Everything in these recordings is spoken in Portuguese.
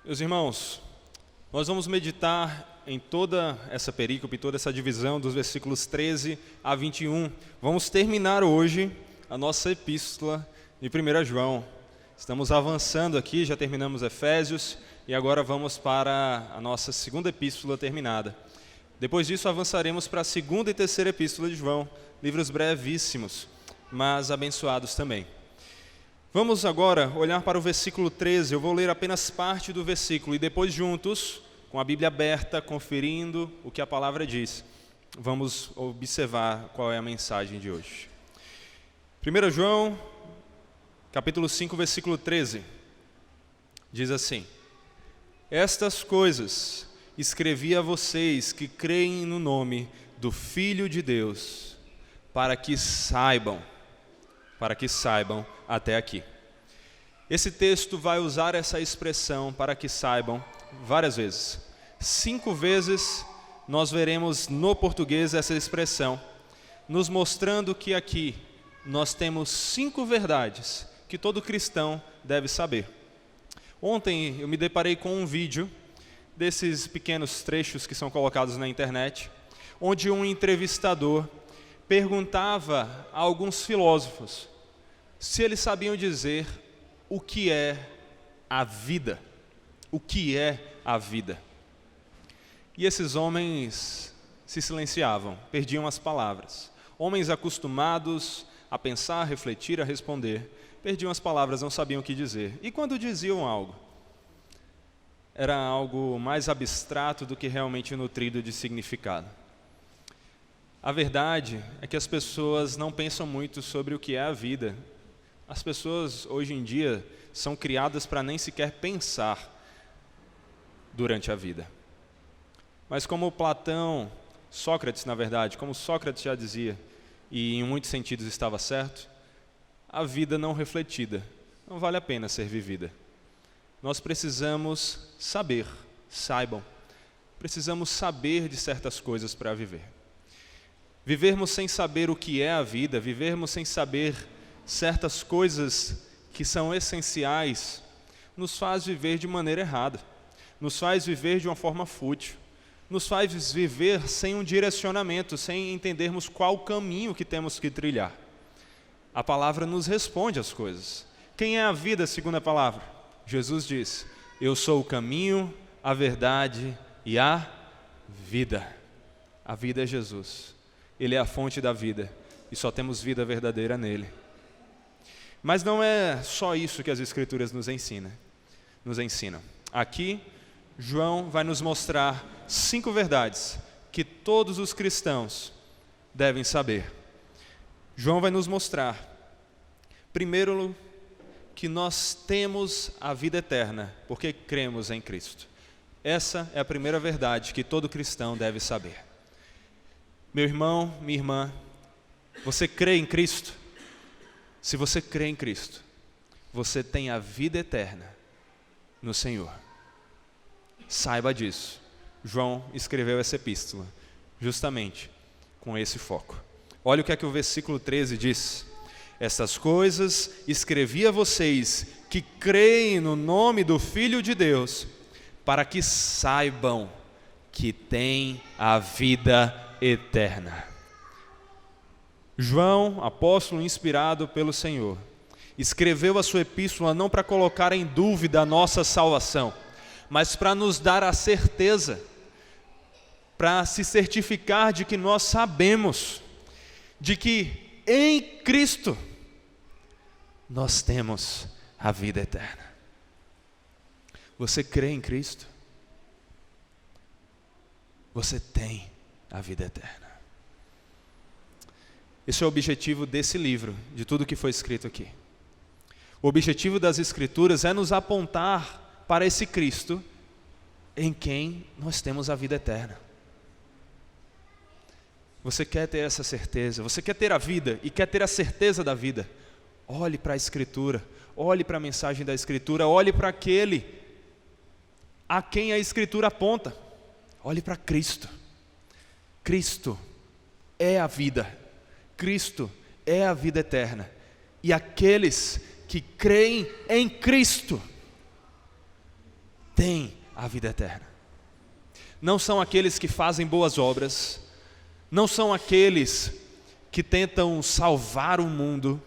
Meus irmãos, nós vamos meditar em toda essa perícope, toda essa divisão dos versículos 13 a 21. Vamos terminar hoje a nossa epístola de 1 João. Estamos avançando aqui, já terminamos Efésios e agora vamos para a nossa segunda epístola terminada. Depois disso avançaremos para a segunda e terceira epístola de João, livros brevíssimos, mas abençoados também. Vamos agora olhar para o versículo 13, eu vou ler apenas parte do versículo e depois juntos, com a Bíblia aberta, conferindo o que a palavra diz, vamos observar qual é a mensagem de hoje. 1 João, capítulo 5, versículo 13, diz assim: Estas coisas escrevi a vocês que creem no nome do Filho de Deus, para que saibam até aqui. Esse texto vai usar essa expressão para que saibam várias vezes. 5 vezes nós veremos no português essa expressão, nos mostrando que aqui nós temos 5 verdades que todo cristão deve saber. Ontem eu me deparei com um vídeo desses pequenos trechos que são colocados na internet, onde um entrevistador perguntava a alguns filósofos se eles sabiam dizer o que é a vida. O que é a vida? E esses homens se silenciavam, perdiam as palavras. Homens acostumados a pensar, a refletir, a responder, perdiam as palavras, não sabiam o que dizer. E quando diziam algo, era algo mais abstrato do que realmente nutrido de significado. A verdade é que as pessoas não pensam muito sobre o que é a vida. As pessoas hoje em dia são criadas para nem sequer pensar durante a vida. Mas como Platão, Sócrates na verdade, como Sócrates já dizia, e em muitos sentidos estava certo, a vida não refletida não vale a pena ser vivida. Nós precisamos saibam, precisamos saber de certas coisas para viver. Vivermos sem saber o que é a vida, vivermos sem saber certas coisas que são essenciais, nos faz viver de maneira errada, nos faz viver de uma forma fútil, nos faz viver sem um direcionamento, sem entendermos qual caminho que temos que trilhar. A palavra nos responde às coisas. Quem é a vida segundo a palavra? Jesus diz: Eu sou o caminho, a verdade e a vida. A vida é Jesus. Ele é a fonte da vida e só temos vida verdadeira nele. Mas não é só isso que as Escrituras nos ensinam. Aqui, João vai nos mostrar 5 verdades que todos os cristãos devem saber. João vai nos mostrar, primeiro, que nós temos a vida eterna porque cremos em Cristo. Essa é a primeira verdade que todo cristão deve saber. Meu irmão, minha irmã, você crê em Cristo? Se você crê em Cristo, você tem a vida eterna no Senhor. Saiba disso. João escreveu essa epístola justamente com esse foco. Olha o que é que o versículo 13 diz: Estas coisas escrevi a vocês que creem no nome do Filho de Deus, para que saibam que têm a vida eterna. João, apóstolo inspirado pelo Senhor, escreveu a sua epístola não para colocar em dúvida a nossa salvação, mas para nos dar a certeza, para se certificar de que nós sabemos, de que em Cristo nós temos a vida eterna. Você crê em Cristo? Você tem a vida eterna. Esse é o objetivo desse livro, de tudo que foi escrito aqui. O objetivo das Escrituras é nos apontar para esse Cristo em quem nós temos a vida eterna. Você quer ter essa certeza, você quer ter a vida e quer ter a certeza da vida. Olhe para a Escritura, olhe para a mensagem da Escritura, olhe para aquele a quem a Escritura aponta. Olhe para Cristo. Cristo é a vida. Cristo é a vida eterna. E aqueles que creem em Cristo têm a vida eterna. Não são aqueles que fazem boas obras, não são aqueles que tentam salvar o mundo,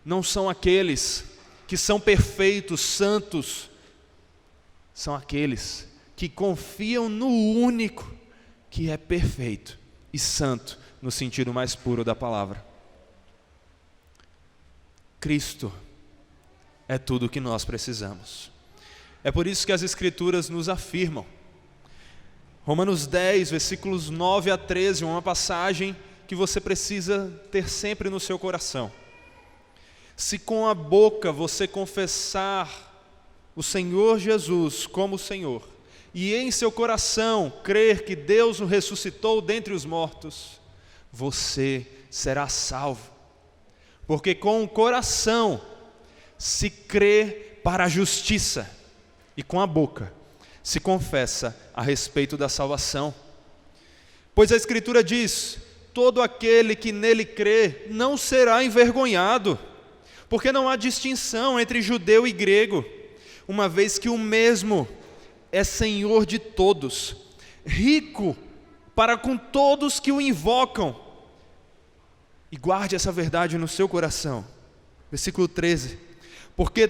não são aqueles que são perfeitos, santos, são aqueles que confiam no único que é perfeito e santo no sentido mais puro da palavra. Cristo é tudo o que nós precisamos. É por isso que as Escrituras nos afirmam. Romanos 10, versículos 9 a 13, uma passagem que você precisa ter sempre no seu coração. Se com a boca você confessar o Senhor Jesus como Senhor, e em seu coração crer que Deus o ressuscitou dentre os mortos, você será salvo. Porque com o coração se crê para a justiça, e com a boca se confessa a respeito da salvação. Pois a Escritura diz: todo aquele que nele crê não será envergonhado, porque não há distinção entre judeu e grego, uma vez que o mesmo é Senhor de todos, rico para com todos que o invocam. E guarde essa verdade no seu coração. Versículo 13. Porque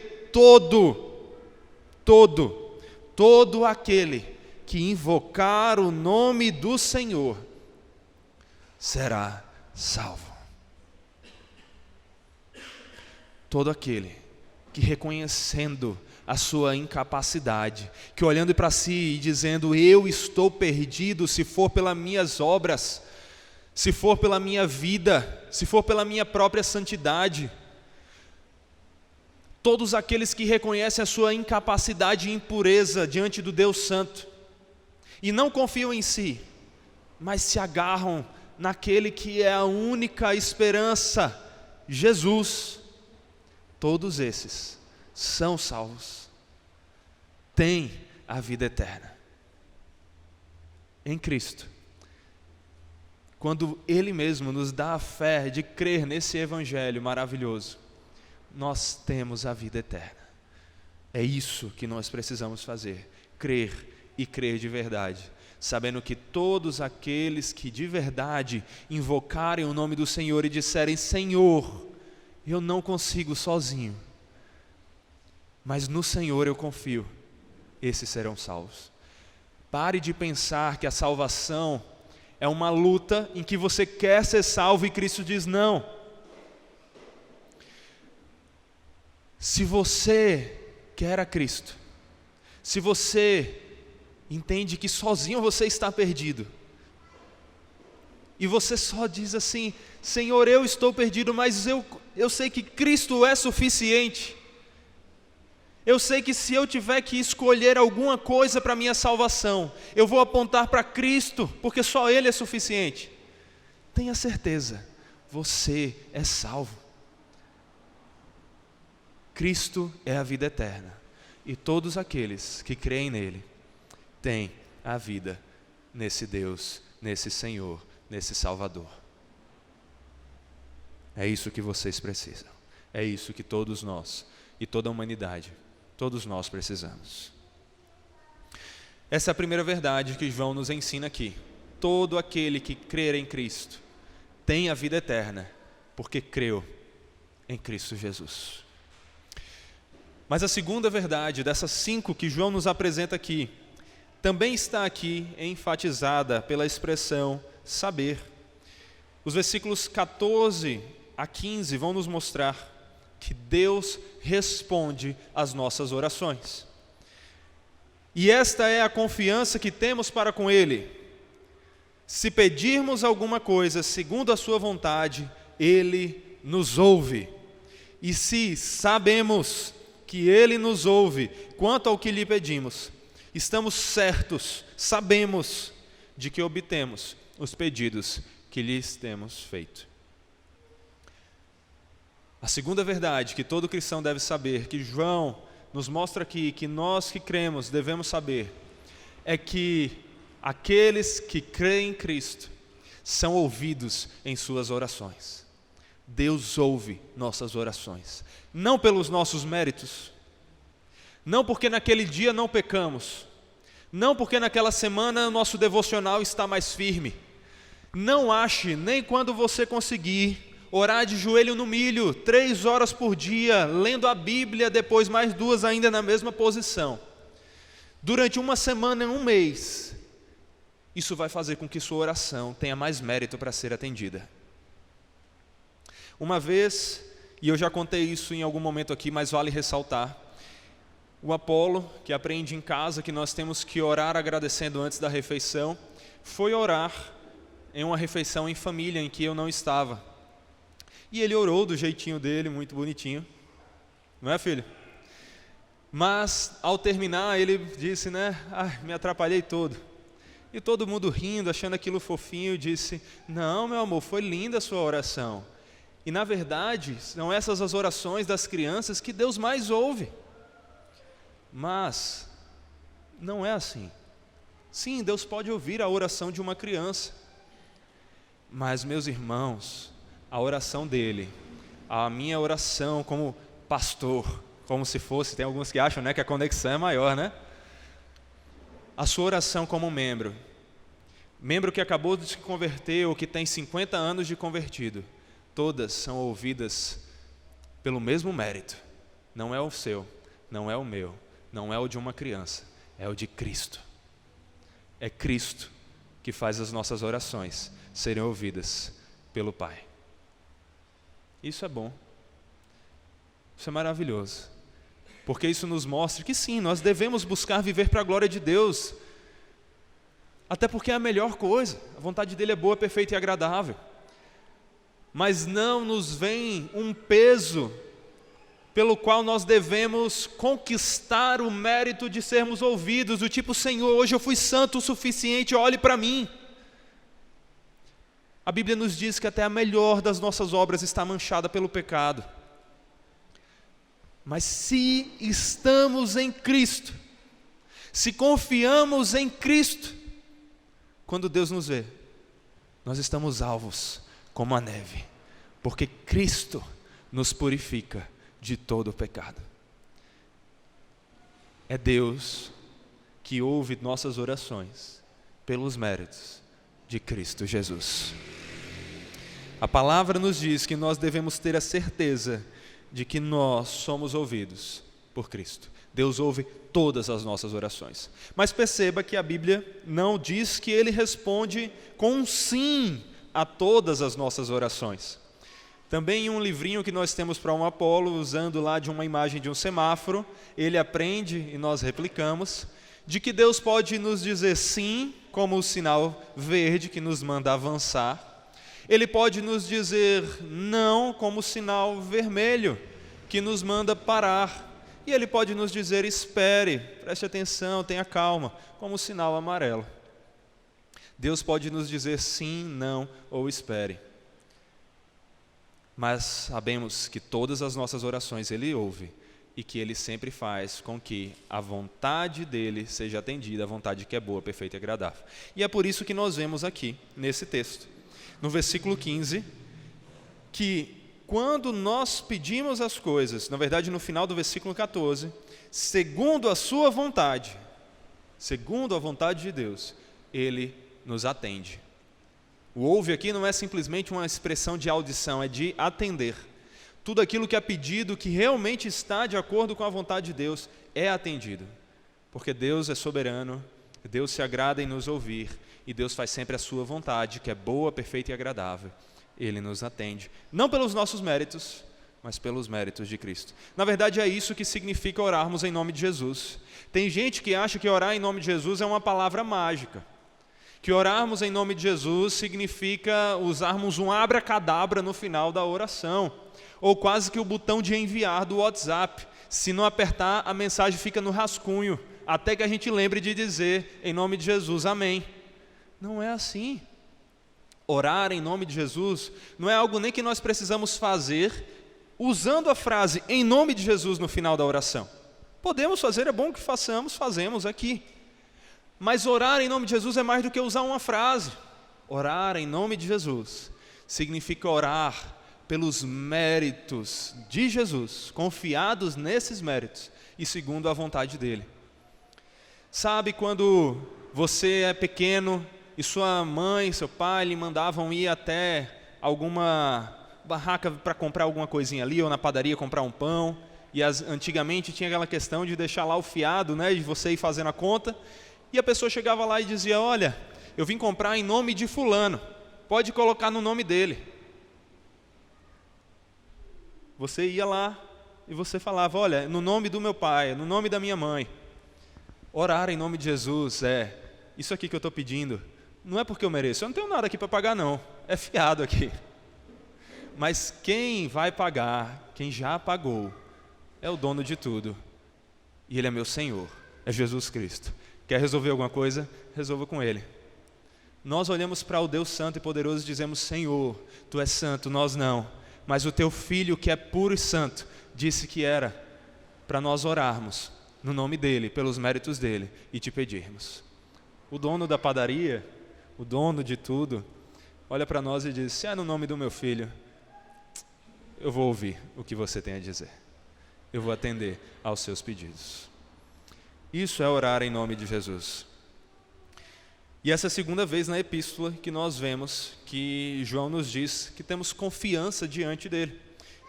todo aquele que invocar o nome do Senhor será salvo. Todo aquele que, reconhecendo a sua incapacidade, que olhando para si e dizendo: eu estou perdido, se for pelas minhas obras, se for pela minha vida, se for pela minha própria santidade. Todos aqueles que reconhecem a sua incapacidade e impureza diante do Deus Santo, e não confiam em si, mas se agarram naquele que é a única esperança, Jesus, todos esses são salvos, têm a vida eterna em Cristo. Quando Ele mesmo nos dá a fé de crer nesse Evangelho maravilhoso, nós temos a vida eterna. É isso que nós precisamos fazer, crer e crer de verdade, sabendo que todos aqueles que de verdade invocarem o nome do Senhor e disserem: Senhor, eu não consigo sozinho, mas no Senhor eu confio, esses serão salvos. Pare de pensar que a salvação é uma luta em que você quer ser salvo e Cristo diz não. Se você quer a Cristo, se você entende que sozinho você está perdido, e você só diz assim: Senhor, eu estou perdido, mas eu sei que Cristo é suficiente. Eu sei que se eu tiver que escolher alguma coisa para minha salvação, eu vou apontar para Cristo, porque só Ele é suficiente. Tenha certeza, você é salvo. Cristo é a vida eterna, e todos aqueles que creem nele têm a vida nesse Deus, nesse Senhor, nesse Salvador. É isso que vocês precisam, é isso que todos nós e toda a humanidade, todos nós precisamos. Essa é a primeira verdade que João nos ensina aqui. Todo aquele que crer em Cristo tem a vida eterna, porque creu em Cristo Jesus. Mas a segunda verdade, dessas 5 que João nos apresenta aqui, também está aqui enfatizada pela expressão saber. Os versículos 14 a 15 vão nos mostrar que Deus responde às nossas orações. E esta é a confiança que temos para com Ele. Se pedirmos alguma coisa segundo a sua vontade, Ele nos ouve. E se sabemos que Ele nos ouve quanto ao que lhe pedimos, estamos certos, sabemos de que obtemos os pedidos que lhes temos feito. A segunda verdade que todo cristão deve saber, que João nos mostra aqui, que nós que cremos devemos saber, é que aqueles que creem em Cristo são ouvidos em suas orações. Deus ouve nossas orações, não pelos nossos méritos, Não porque naquele dia não pecamos. Não porque naquela semana o nosso devocional está mais firme. Não ache, nem quando você conseguir, orar de joelho no milho, 3 horas por dia, lendo a Bíblia, depois mais 2 ainda na mesma posição. Durante uma semana, 1 mês, isso vai fazer com que sua oração tenha mais mérito para ser atendida. Uma vez, e eu já contei isso em algum momento aqui, mas vale ressaltar, o Apolo, que aprende em casa que nós temos que orar agradecendo antes da refeição, foi orar em uma refeição em família em que eu não estava. E ele orou do jeitinho dele, muito bonitinho. Não é, filho? Mas, ao terminar, ele disse, me atrapalhei todo. E todo mundo rindo, achando aquilo fofinho, disse, não, meu amor, foi linda a sua oração. E, na verdade, são essas as orações das crianças que Deus mais ouve. Mas, não é assim. Sim, Deus pode ouvir a oração de uma criança. Mas, meus irmãos, a oração dele, a minha oração como pastor, como se fosse, tem alguns que acham que a conexão é maior, A sua oração como membro que acabou de se converter ou que tem 50 anos de convertido, todas são ouvidas pelo mesmo mérito. Não é o seu, não é o meu, não é o de uma criança, é o de Cristo. É Cristo que faz as nossas orações serem ouvidas pelo Pai. Isso é bom. Isso é maravilhoso. Porque isso nos mostra que sim, nós devemos buscar viver para a glória de Deus. Até porque é a melhor coisa. A vontade dele é boa, perfeita e agradável. Mas não nos vem um peso pelo qual nós devemos conquistar o mérito de sermos ouvidos, do tipo, Senhor, hoje eu fui santo o suficiente, olhe para mim. A Bíblia nos diz que até a melhor das nossas obras está manchada pelo pecado. Mas se estamos em Cristo, se confiamos em Cristo, quando Deus nos vê, nós estamos alvos como a neve, porque Cristo nos purifica de todo o pecado. É Deus que ouve nossas orações pelos méritos de Cristo Jesus. A palavra nos diz que nós devemos ter a certeza de que nós somos ouvidos por Cristo. Deus ouve todas as nossas orações. Mas perceba que a Bíblia não diz que Ele responde com um sim a todas as nossas orações. Também em um livrinho que nós temos para um Apolo, usando lá de uma imagem de um semáforo, ele aprende, e nós replicamos, de que Deus pode nos dizer sim, como o sinal verde que nos manda avançar. Ele pode nos dizer não, como o sinal vermelho que nos manda parar. E Ele pode nos dizer espere, preste atenção, tenha calma, como o sinal amarelo. Deus pode nos dizer sim, não ou espere. Mas sabemos que todas as nossas orações Ele ouve e que Ele sempre faz com que a vontade dEle seja atendida, a vontade que é boa, perfeita e agradável. E é por isso que nós vemos aqui, nesse texto, no versículo 15, que quando nós pedimos as coisas, na verdade no final do versículo 14, segundo a sua vontade, segundo a vontade de Deus, Ele nos atende. O ouve aqui não é simplesmente uma expressão de audição, é de atender. Tudo aquilo que é pedido, que realmente está de acordo com a vontade de Deus, é atendido. Porque Deus é soberano, Deus se agrada em nos ouvir, e Deus faz sempre a sua vontade, que é boa, perfeita e agradável. Ele nos atende, não pelos nossos méritos, mas pelos méritos de Cristo. Na verdade é isso que significa orarmos em nome de Jesus. Tem gente que acha que orar em nome de Jesus é uma palavra mágica. Que orarmos em nome de Jesus significa usarmos um abracadabra no final da oração, ou quase que o botão de enviar do WhatsApp. Se não apertar, a mensagem fica no rascunho, até que a gente lembre de dizer em nome de Jesus, amém. Não é assim. Orar em nome de Jesus não é algo nem que nós precisamos fazer usando a frase em nome de Jesus no final da oração. Podemos fazer, é bom que façamos, fazemos aqui. Mas orar em nome de Jesus é mais do que usar uma frase. Orar em nome de Jesus significa orar pelos méritos de Jesus, confiados nesses méritos e segundo a vontade dele. Sabe quando você é pequeno e sua mãe, seu pai lhe mandavam ir até alguma barraca para comprar alguma coisinha ali, ou na padaria comprar um pão, e antigamente tinha aquela questão de deixar lá o fiado, né, de você ir fazendo a conta, e a pessoa chegava lá e dizia: olha, eu vim comprar em nome de fulano, pode colocar no nome dele. Você ia lá e você falava: olha, no nome do meu pai, no nome da minha mãe. Orar em nome de Jesus isso aqui que eu estou pedindo, não é porque eu mereço, eu não tenho nada aqui para pagar não, é fiado aqui. Mas quem vai pagar, quem já pagou, é o dono de tudo, e Ele é meu Senhor, é Jesus Cristo. Quer resolver alguma coisa? Resolva com Ele. Nós olhamos para o Deus Santo e Poderoso e dizemos: Senhor, Tu és santo, nós não. Mas o Teu Filho, que é puro e santo, disse que era para nós orarmos no nome dEle, pelos méritos dEle, e Te pedirmos. O dono da padaria, o dono de tudo, olha para nós e diz: se é no nome do meu filho, eu vou ouvir o que você tem a dizer. Eu vou atender aos seus pedidos. Isso é orar em nome de Jesus. E essa é a segunda vez na epístola que nós vemos que João nos diz que temos confiança diante dele.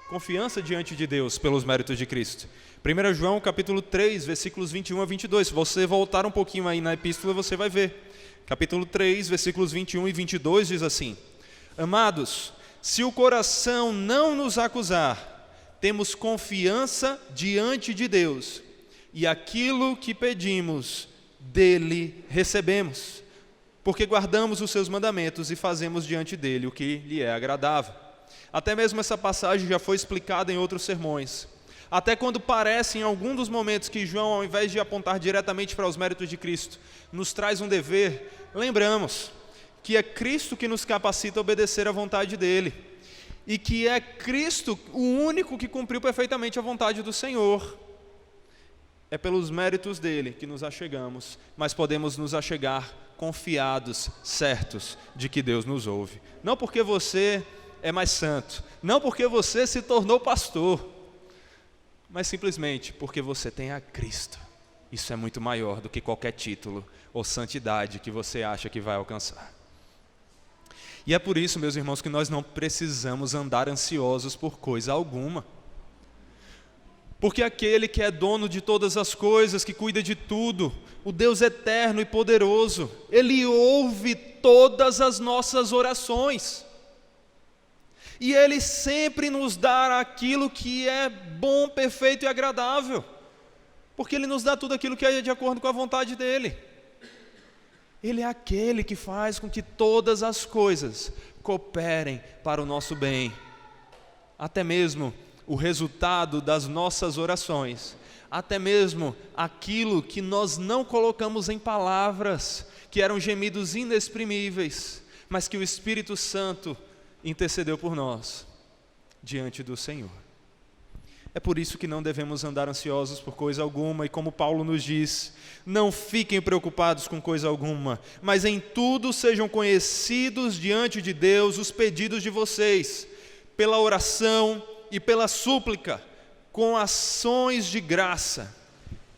Confiança diante de Deus pelos méritos de Cristo. 1 João capítulo 3, versículos 21 a 22. Se você voltar um pouquinho aí na epístola, você vai ver. Capítulo 3, versículos 21 e 22 diz assim: Amados, se o coração não nos acusar, temos confiança diante de Deus, e aquilo que pedimos, dele recebemos, porque guardamos os seus mandamentos e fazemos diante dele o que lhe é agradável. Até mesmo essa passagem já foi explicada em outros sermões. Até quando parece em algum dos momentos que João, ao invés de apontar diretamente para os méritos de Cristo, nos traz um dever, lembramos que é Cristo que nos capacita a obedecer à vontade dele, e que é Cristo o único que cumpriu perfeitamente a vontade do Senhor. É pelos méritos dele que nos achegamos, mas podemos nos achegar confiados, certos de que Deus nos ouve. Não porque você é mais santo, não porque você se tornou pastor, mas simplesmente porque você tem a Cristo. Isso é muito maior do que qualquer título ou santidade que você acha que vai alcançar. E é por isso, meus irmãos, que nós não precisamos andar ansiosos por coisa alguma. Porque aquele que é dono de todas as coisas, que cuida de tudo, o Deus eterno e poderoso, Ele ouve todas as nossas orações. E Ele sempre nos dá aquilo que é bom, perfeito e agradável. Porque Ele nos dá tudo aquilo que é de acordo com a vontade dEle. Ele é aquele que faz com que todas as coisas cooperem para o nosso bem. Até mesmo o resultado das nossas orações, até mesmo aquilo que nós não colocamos em palavras, que eram gemidos inexprimíveis, mas que o Espírito Santo intercedeu por nós diante do Senhor. É por isso que não devemos andar ansiosos por coisa alguma, e como Paulo nos diz, não fiquem preocupados com coisa alguma, mas em tudo sejam conhecidos diante de Deus os pedidos de vocês, pela oração e pela súplica, com ações de graça,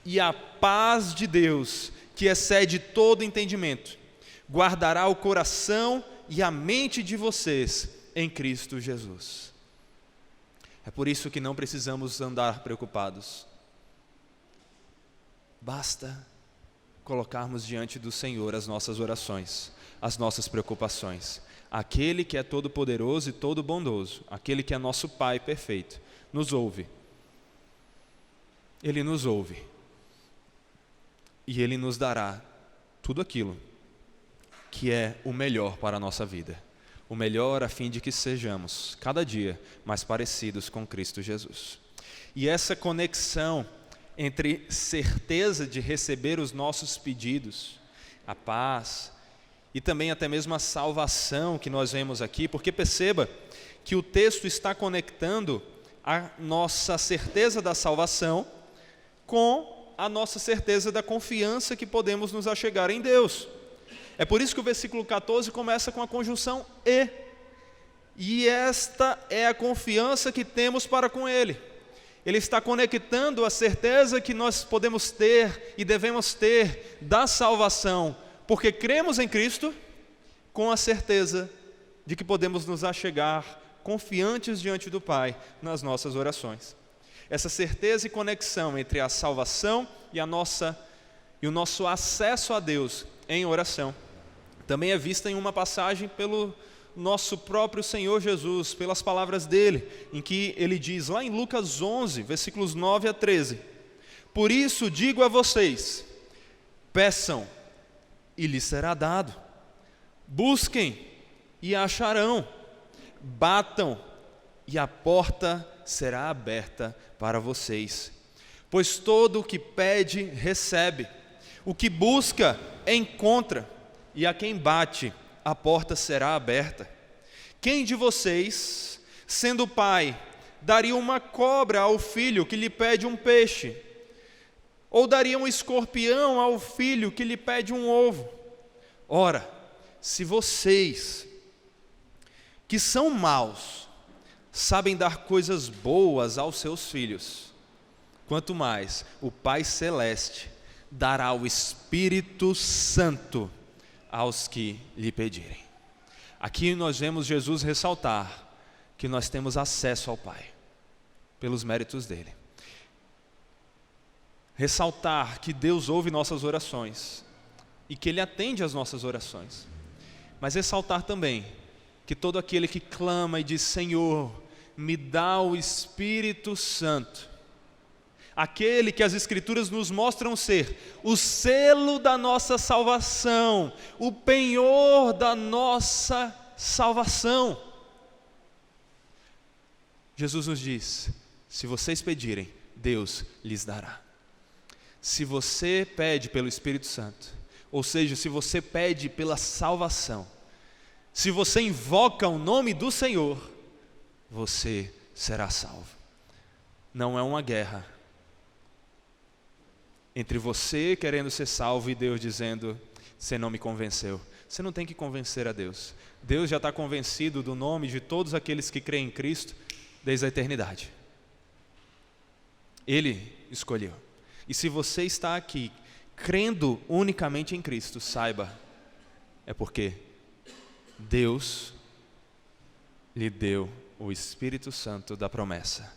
e a paz de Deus, que excede todo entendimento, guardará o coração e a mente de vocês em Cristo Jesus. É por isso que não precisamos andar preocupados. Basta colocarmos diante do Senhor as nossas orações, as nossas preocupações. Aquele que é todo poderoso e todo bondoso, aquele que é nosso Pai perfeito, nos ouve. Ele nos ouve. E Ele nos dará tudo aquilo que é o melhor para a nossa vida. O melhor a fim de que sejamos, cada dia, mais parecidos com Cristo Jesus. E essa conexão entre certeza de receber os nossos pedidos, a paz, e também até mesmo a salvação que nós vemos aqui, porque perceba que o texto está conectando a nossa certeza da salvação com a nossa certeza da confiança que podemos nos achegar em Deus. É por isso que o versículo 14 começa com a conjunção e. E esta é a confiança que temos para com Ele. Ele está conectando a certeza que nós podemos ter e devemos ter da salvação, porque cremos em Cristo, com a certeza de que podemos nos achegar confiantes diante do Pai nas nossas orações. Essa certeza e conexão entre a salvação e o nosso acesso a Deus em oração também é vista em uma passagem pelo nosso próprio Senhor Jesus, pelas palavras dele, em que ele diz lá em Lucas 11, versículos 9 a 13: por isso digo a vocês, peçam e lhes será dado, busquem e acharão, batam e a porta será aberta para vocês. Pois todo o que pede, recebe, o que busca, encontra, e a quem bate, a porta será aberta. Quem de vocês, sendo pai, daria uma cobra ao filho que lhe pede um peixe? Ou daria um escorpião ao filho que lhe pede um ovo? Ora, se vocês, que são maus, sabem dar coisas boas aos seus filhos, quanto mais o Pai Celeste dará o Espírito Santo aos que lhe pedirem. Aqui nós vemos Jesus ressaltar que nós temos acesso ao Pai, pelos méritos dele. Ressaltar que Deus ouve nossas orações e que Ele atende às nossas orações. Mas ressaltar também que todo aquele que clama e diz, Senhor, me dá o Espírito Santo, aquele que as Escrituras nos mostram ser o selo da nossa salvação, o penhor da nossa salvação. Jesus nos diz, se vocês pedirem, Deus lhes dará. Se você pede pelo Espírito Santo, ou seja, se você pede pela salvação, se você invoca o nome do Senhor, você será salvo. Não é uma guerra entre você querendo ser salvo e Deus dizendo, você não me convenceu. Você não tem que convencer a Deus. Deus já está convencido do nome de todos aqueles que creem em Cristo desde a eternidade. Ele escolheu. E se você está aqui crendo unicamente em Cristo, saiba, é porque Deus lhe deu o Espírito Santo da promessa.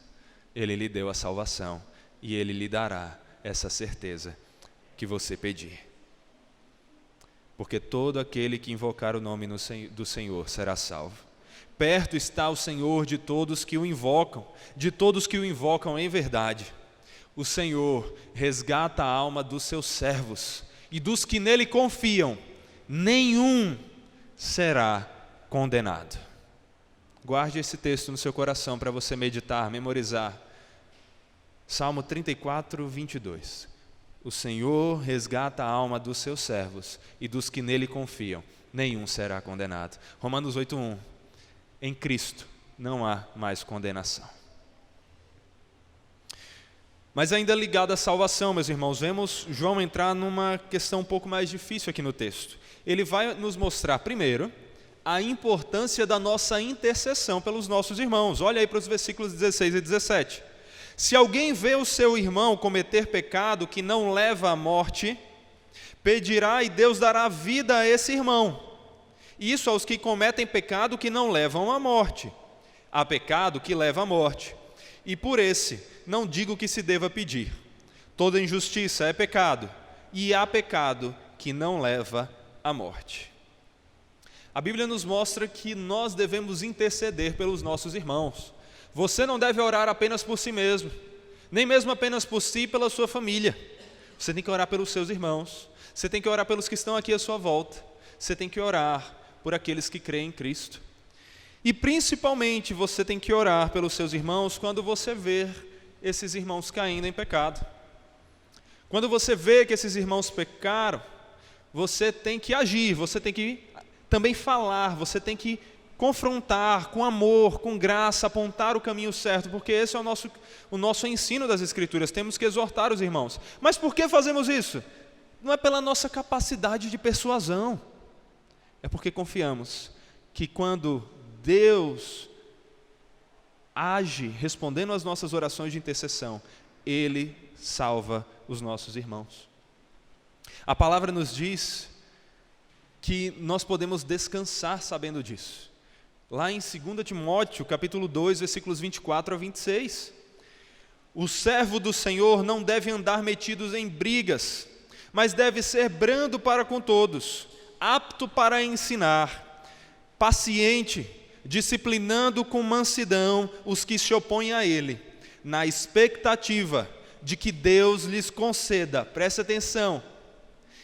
Ele lhe deu a salvação e Ele lhe dará essa certeza que você pedir. Porque todo aquele que invocar o nome do Senhor será salvo. Perto está o Senhor de todos que o invocam, de todos que o invocam em verdade. O Senhor resgata a alma dos seus servos, e dos que nele confiam, nenhum será condenado. Guarde esse texto no seu coração para você meditar, memorizar. Salmo 34, 22. O Senhor resgata a alma dos seus servos, e dos que nele confiam, nenhum será condenado. Romanos 8, 1. Em Cristo não há mais condenação. Mas ainda ligado à salvação, meus irmãos, vemos João entrar numa questão um pouco mais difícil aqui no texto. Ele vai nos mostrar, primeiro, a importância da nossa intercessão pelos nossos irmãos. Olha aí para os versículos 16 e 17. Se alguém vê o seu irmão cometer pecado que não leva à morte, pedirá e Deus dará vida a esse irmão. Isso aos que cometem pecado que não levam à morte. Há pecado que leva à morte, e por esse não digo que se deva pedir. Toda injustiça é pecado, e há pecado que não leva à morte. A Bíblia nos mostra que nós devemos interceder pelos nossos irmãos. Você não deve orar apenas por si mesmo, nem mesmo apenas por si e pela sua família. Você tem que orar pelos seus irmãos, você tem que orar pelos que estão aqui à sua volta, você tem que orar por aqueles que creem em Cristo. E principalmente você tem que orar pelos seus irmãos quando você vê esses irmãos caindo em pecado. Quando você vê que esses irmãos pecaram, você tem que agir, você tem que também falar, você tem que confrontar com amor, com graça, apontar o caminho certo, porque esse é o nosso ensino das Escrituras. Temos que exortar os irmãos. Mas por que fazemos isso? Não é pela nossa capacidade de persuasão, é porque confiamos que quando Deus age respondendo às nossas orações de intercessão, Ele salva os nossos irmãos. A palavra nos diz que nós podemos descansar sabendo disso. Lá em 2 Timóteo, capítulo 2, versículos 24 a 26. O servo do Senhor não deve andar metido em brigas, mas deve ser brando para com todos, apto para ensinar, paciente, disciplinando com mansidão os que se opõem a ele, na expectativa de que Deus lhes conceda, preste atenção,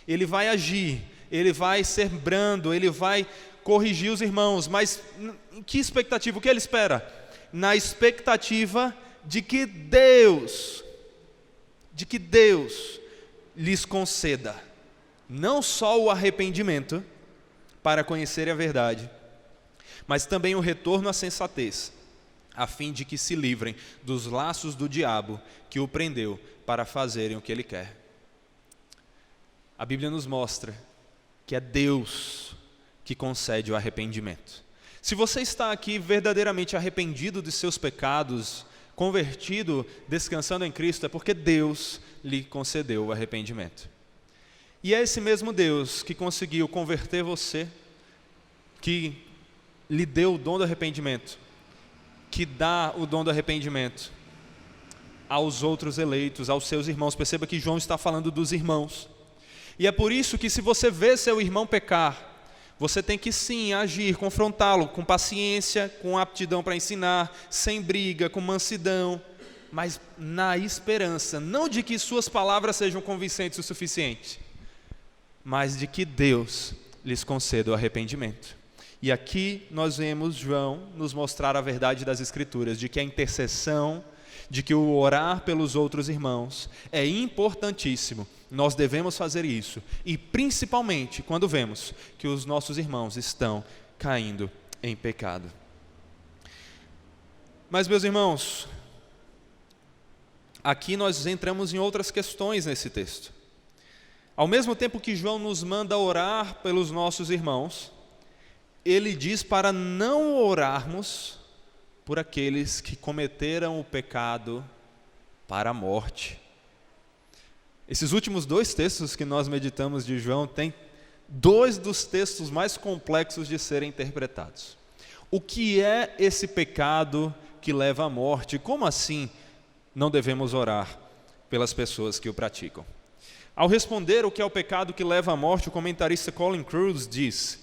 Ele vai agir, Ele vai ser brando, Ele vai corrigir os irmãos, mas em que expectativa? O que ele espera? Na expectativa de que Deus lhes conceda não só o arrependimento para conhecerem a verdade, mas também o retorno à sensatez, a fim de que se livrem dos laços do diabo que o prendeu para fazerem o que ele quer. A Bíblia nos mostra que é Deus que concede o arrependimento. Se você está aqui verdadeiramente arrependido de seus pecados, convertido, descansando em Cristo, é porque Deus lhe concedeu o arrependimento. E é esse mesmo Deus que conseguiu converter você, que lhe deu o dom do arrependimento, que dá o dom do arrependimento aos outros eleitos, aos seus irmãos. Perceba que João está falando dos irmãos. E é por isso que se você vê seu irmão pecar, você tem que sim agir, confrontá-lo com paciência, com aptidão para ensinar, sem briga, com mansidão, mas na esperança, não de que suas palavras sejam convincentes o suficiente, mas de que Deus lhes conceda o arrependimento. E aqui nós vemos João nos mostrar a verdade das Escrituras, de que a intercessão, de que o orar pelos outros irmãos é importantíssimo. Nós devemos fazer isso, e principalmente quando vemos que os nossos irmãos estão caindo em pecado. Mas, meus irmãos, aqui nós entramos em outras questões nesse texto. Ao mesmo tempo que João nos manda orar pelos nossos irmãos, ele diz para não orarmos por aqueles que cometeram o pecado para a morte. Esses últimos dois textos que nós meditamos de João têm dois dos textos mais complexos de serem interpretados. O que é esse pecado que leva à morte? Como assim não devemos orar pelas pessoas que o praticam? Ao responder o que é o pecado que leva à morte, o comentarista Colin Kruse diz: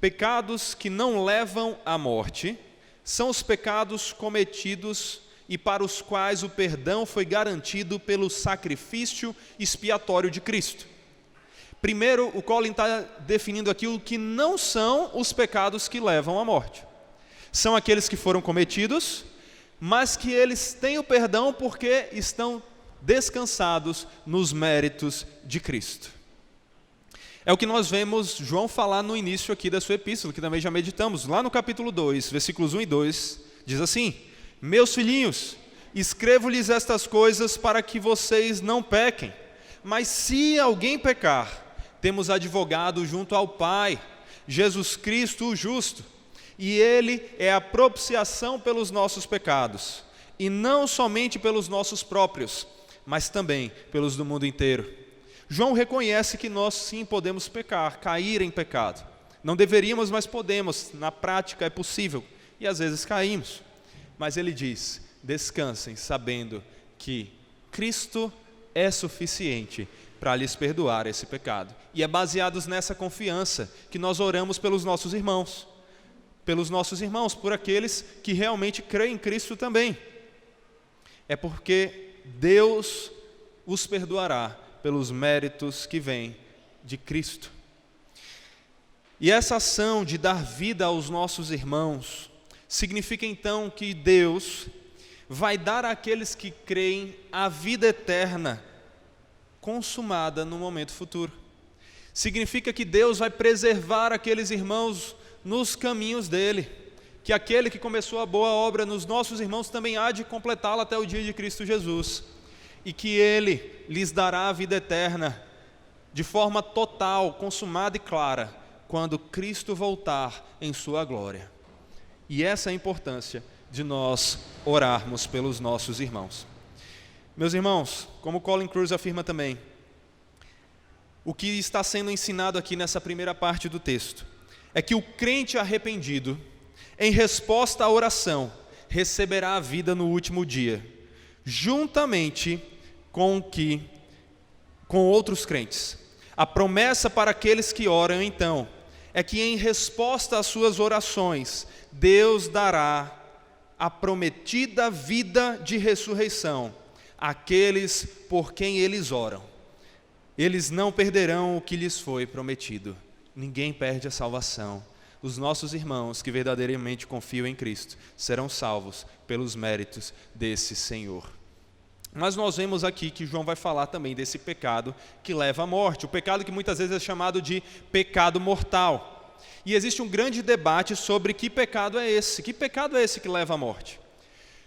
pecados que não levam à morte são os pecados cometidos e para os quais o perdão foi garantido pelo sacrifício expiatório de Cristo. Primeiro, o Colin está definindo aqui o que não são os pecados que levam à morte. São aqueles que foram cometidos, mas que eles têm o perdão porque estão descansados nos méritos de Cristo. É o que nós vemos João falar no início aqui da sua epístola, que também já meditamos. Lá no capítulo 2, versículos 1 e 2, diz assim: meus filhinhos, escrevo-lhes estas coisas para que vocês não pequem. Mas se alguém pecar, temos advogado junto ao Pai, Jesus Cristo o justo. E Ele é a propiciação pelos nossos pecados, e não somente pelos nossos próprios, mas também pelos do mundo inteiro. João reconhece que nós sim podemos pecar, cair em pecado. Não deveríamos, mas podemos. Na prática é possível. E às vezes caímos. Mas ele diz: descansem sabendo que Cristo é suficiente para lhes perdoar esse pecado. E é baseados nessa confiança que nós oramos pelos nossos irmãos. Pelos nossos irmãos, por aqueles que realmente creem em Cristo também. É porque Deus os perdoará pelos méritos que vêm de Cristo. E essa ação de dar vida aos nossos irmãos significa então que Deus vai dar àqueles que creem a vida eterna consumada no momento futuro. Significa que Deus vai preservar aqueles irmãos nos caminhos dele, que aquele que começou a boa obra nos nossos irmãos também há de completá-la até o dia de Cristo Jesus, e que ele lhes dará a vida eterna de forma total, consumada e clara, quando Cristo voltar em sua glória. E essa é a importância de nós orarmos pelos nossos irmãos. Meus irmãos, como Colin Kruse afirma também, o que está sendo ensinado aqui nessa primeira parte do texto é que o crente arrependido, em resposta à oração, receberá a vida no último dia, juntamente com outros crentes. A promessa para aqueles que oram, então, é que em resposta às suas orações, Deus dará a prometida vida de ressurreição àqueles por quem eles oram. Eles não perderão o que lhes foi prometido. Ninguém perde a salvação. Os nossos irmãos que verdadeiramente confiam em Cristo serão salvos pelos méritos desse Senhor. Mas nós vemos aqui que João vai falar também desse pecado que leva à morte, o pecado que muitas vezes é chamado de pecado mortal. E existe um grande debate sobre que pecado é esse que leva à morte.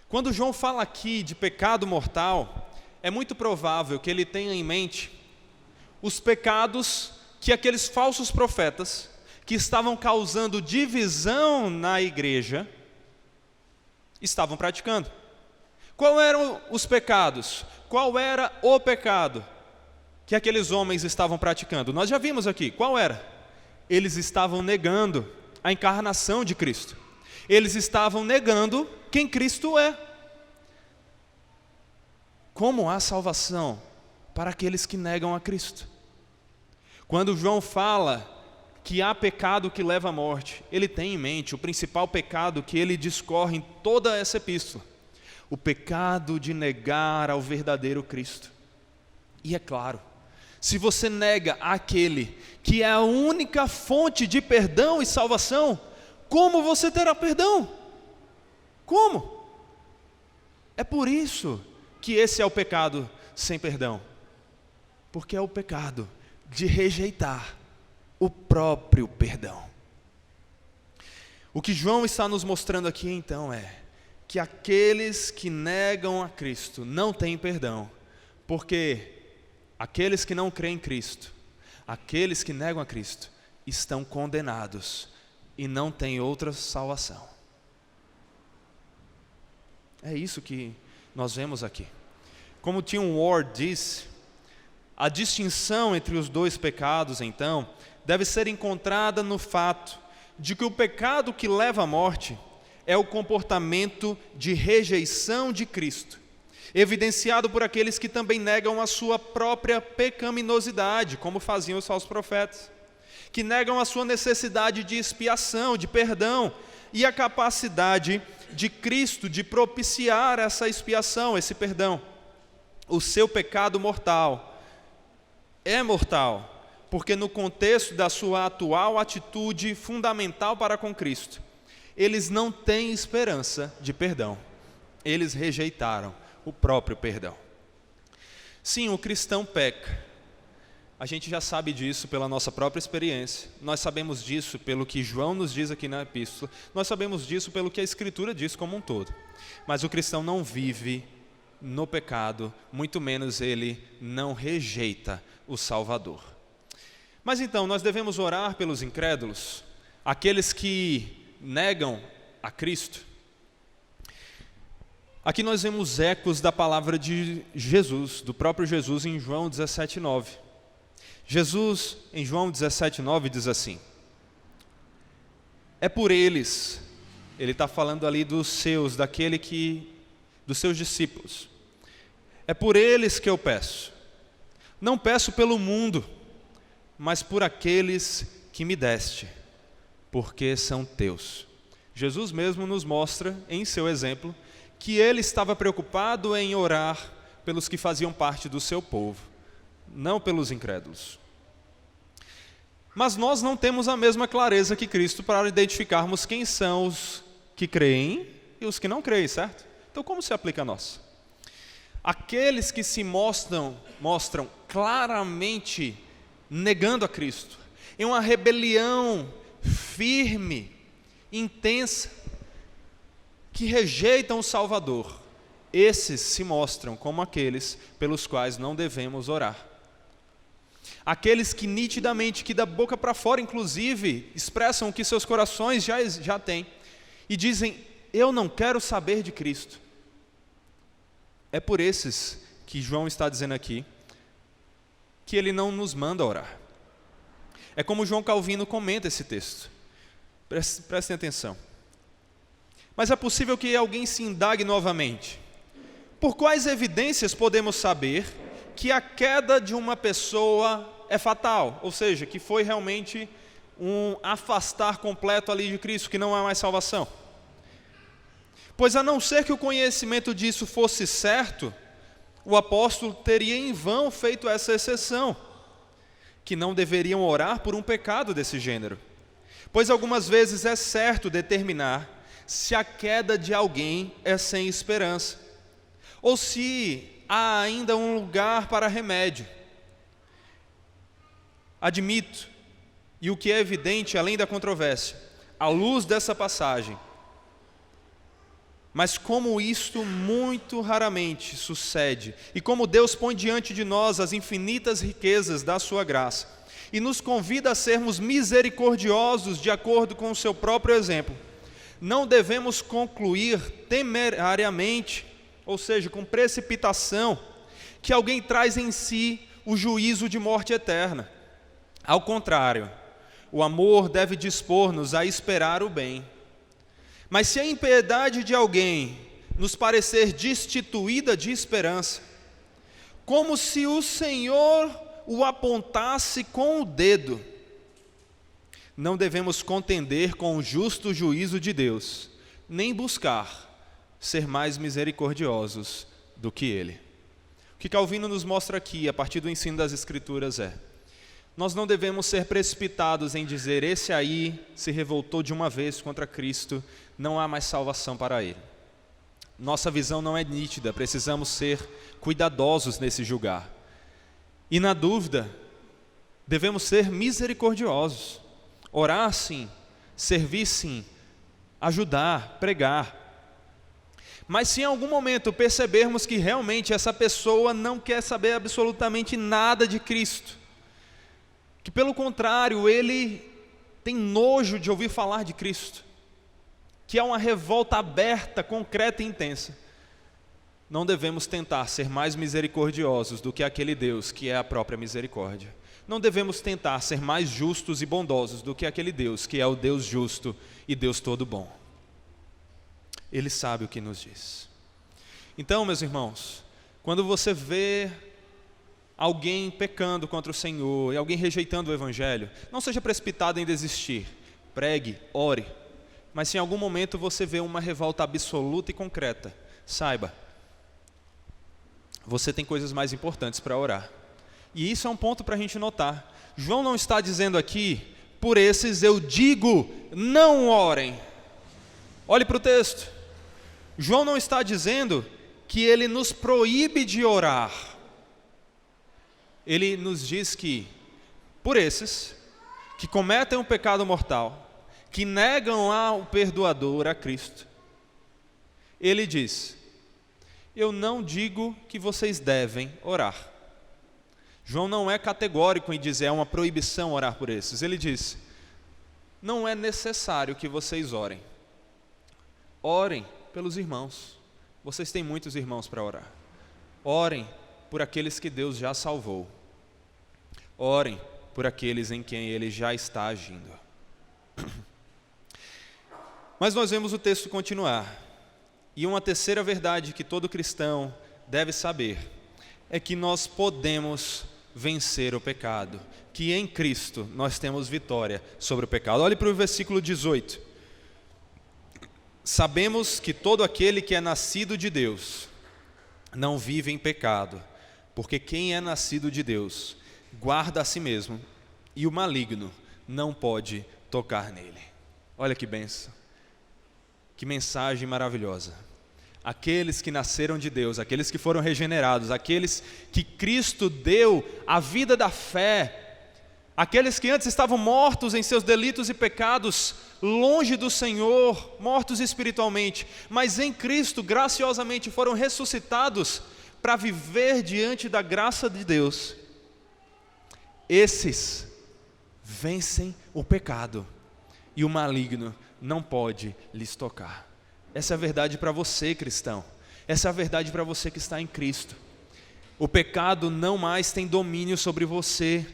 Quando João fala aqui de pecado mortal, é muito provável que ele tenha em mente os pecados que aqueles falsos profetas que estavam causando divisão na igreja estavam praticando. Qual eram os pecados? Qual era o pecado que aqueles homens estavam praticando? Nós já vimos aqui, qual era? Eles estavam negando a encarnação de Cristo. Eles estavam negando quem Cristo é. Como há salvação para aqueles que negam a Cristo? Quando João fala que há pecado que leva à morte, ele tem em mente o principal pecado que ele discorre em toda essa epístola: o pecado de negar ao verdadeiro Cristo. E é claro, se você nega aquele que é a única fonte de perdão e salvação, como você terá perdão? Como? É por isso que esse é o pecado sem perdão. Porque é o pecado de rejeitar o próprio perdão. O que João está nos mostrando aqui então é que aqueles que negam a Cristo não têm perdão, porque aqueles que não creem em Cristo, aqueles que negam a Cristo, estão condenados e não têm outra salvação. É isso que nós vemos aqui. Como Tim Ward disse, a distinção entre os dois pecados, então, deve ser encontrada no fato de que o pecado que leva à morte é o comportamento de rejeição de Cristo, evidenciado por aqueles que também negam a sua própria pecaminosidade, como faziam os falsos profetas, que negam a sua necessidade de expiação, de perdão, e a capacidade de Cristo de propiciar essa expiação, esse perdão. O seu pecado mortal é mortal, porque no contexto da sua atual atitude fundamental para com Cristo, eles não têm esperança de perdão. Eles rejeitaram o próprio perdão. Sim, o cristão peca. A gente já sabe disso pela nossa própria experiência. Nós sabemos disso pelo que João nos diz aqui na epístola. Nós sabemos disso pelo que a Escritura diz como um todo. Mas o cristão não vive no pecado, muito menos ele não rejeita o Salvador. Mas então, nós devemos orar pelos incrédulos, aqueles que negam a Cristo. Aqui nós vemos ecos da palavra de Jesus, do próprio Jesus em João 17:9. Jesus, em João 17:9, diz assim: é por eles, ele está falando ali dos seus, dos seus discípulos, é por eles que eu peço. Não peço pelo mundo, mas por aqueles que me deste, porque são teus. Jesus mesmo nos mostra, em seu exemplo, que ele estava preocupado em orar pelos que faziam parte do seu povo, não pelos incrédulos. Mas nós não temos a mesma clareza que Cristo para identificarmos quem são os que creem e os que não creem, certo? Então como se aplica a nós? Aqueles que se mostram claramente negando a Cristo, em uma rebelião firme, intensa, que rejeitam o Salvador, esses se mostram como aqueles pelos quais não devemos orar. Aqueles que nitidamente, que da boca para fora inclusive, expressam o que seus corações já têm, e dizem: eu não quero saber de Cristo. É por esses que João está dizendo aqui que ele não nos manda orar. É como João Calvino comenta esse texto. Prestem atenção. Mas é possível que alguém se indague novamente: por quais evidências podemos saber que a queda de uma pessoa é fatal? Ou seja, que foi realmente um afastar completo ali de Cristo, que não há mais salvação. Pois a não ser que o conhecimento disso fosse certo, o apóstolo teria em vão feito essa exceção, que não deveriam orar por um pecado desse gênero. Pois algumas vezes é certo determinar se a queda de alguém é sem esperança, ou se há ainda um lugar para remédio. Admito, e o que é evidente além da controvérsia, à luz dessa passagem, mas como isto muito raramente sucede, e como Deus põe diante de nós as infinitas riquezas da sua graça, e nos convida a sermos misericordiosos de acordo com o seu próprio exemplo, não devemos concluir temerariamente, ou seja, com precipitação, que alguém traz em si o juízo de morte eterna. Ao contrário, o amor deve dispor-nos a esperar o bem. Mas se a impiedade de alguém nos parecer destituída de esperança, como se o Senhor o apontasse com o dedo, não devemos contender com o justo juízo de Deus, nem buscar ser mais misericordiosos do que Ele. O que Calvino nos mostra aqui, a partir do ensino das Escrituras, nós não devemos ser precipitados em dizer: esse aí se revoltou de uma vez contra Cristo, não há mais salvação para ele. Nossa visão não é nítida, precisamos ser cuidadosos nesse julgar. E na dúvida, devemos ser misericordiosos, orar sim, servir sim, ajudar, pregar. Mas se em algum momento percebermos que realmente essa pessoa não quer saber absolutamente nada de Cristo, que pelo contrário, ele tem nojo de ouvir falar de Cristo, que há uma revolta aberta, concreta e intensa, não devemos tentar ser mais misericordiosos do que aquele Deus que é a própria misericórdia. Não devemos tentar ser mais justos e bondosos do que aquele Deus que é o Deus justo e Deus todo bom. Ele sabe o que nos diz. Então, meus irmãos, quando você vê alguém pecando contra o Senhor e alguém rejeitando o Evangelho, não seja precipitado em desistir. Pregue, ore. Mas se em algum momento você vê uma revolta absoluta e concreta, saiba, você tem coisas mais importantes para orar. E isso é um ponto para a gente notar. João não está dizendo aqui: por esses eu digo, não orem. Olhe para o texto. João não está dizendo que ele nos proíbe de orar. Ele nos diz que, por esses que cometem um pecado mortal, que negam ao perdoador, a Cristo, ele diz: eu não digo que vocês devem orar. João não é categórico em dizer é uma proibição orar por esses. Ele diz: não é necessário que vocês orem. Orem pelos irmãos. Vocês têm muitos irmãos para orar. Orem por aqueles que Deus já salvou. Orem por aqueles em quem Ele já está agindo. Mas nós vemos o texto continuar. E uma terceira verdade que todo cristão deve saber é que nós podemos vencer o pecado, que em Cristo nós temos vitória sobre o pecado. Olhe para o versículo 18. Sabemos que todo aquele que é nascido de Deus não vive em pecado, porque quem é nascido de Deus guarda a si mesmo, e o maligno não pode tocar nele. Olha que bênção, que mensagem maravilhosa. Aqueles que nasceram de Deus, aqueles que foram regenerados, aqueles que Cristo deu a vida da fé, aqueles que antes estavam mortos em seus delitos e pecados, longe do Senhor, mortos espiritualmente, mas em Cristo graciosamente foram ressuscitados para viver diante da graça de Deus. Esses vencem o pecado e o maligno não pode lhes tocar. Essa é a verdade para você, cristão. Essa é a verdade para você que está em Cristo. O pecado não mais tem domínio sobre você.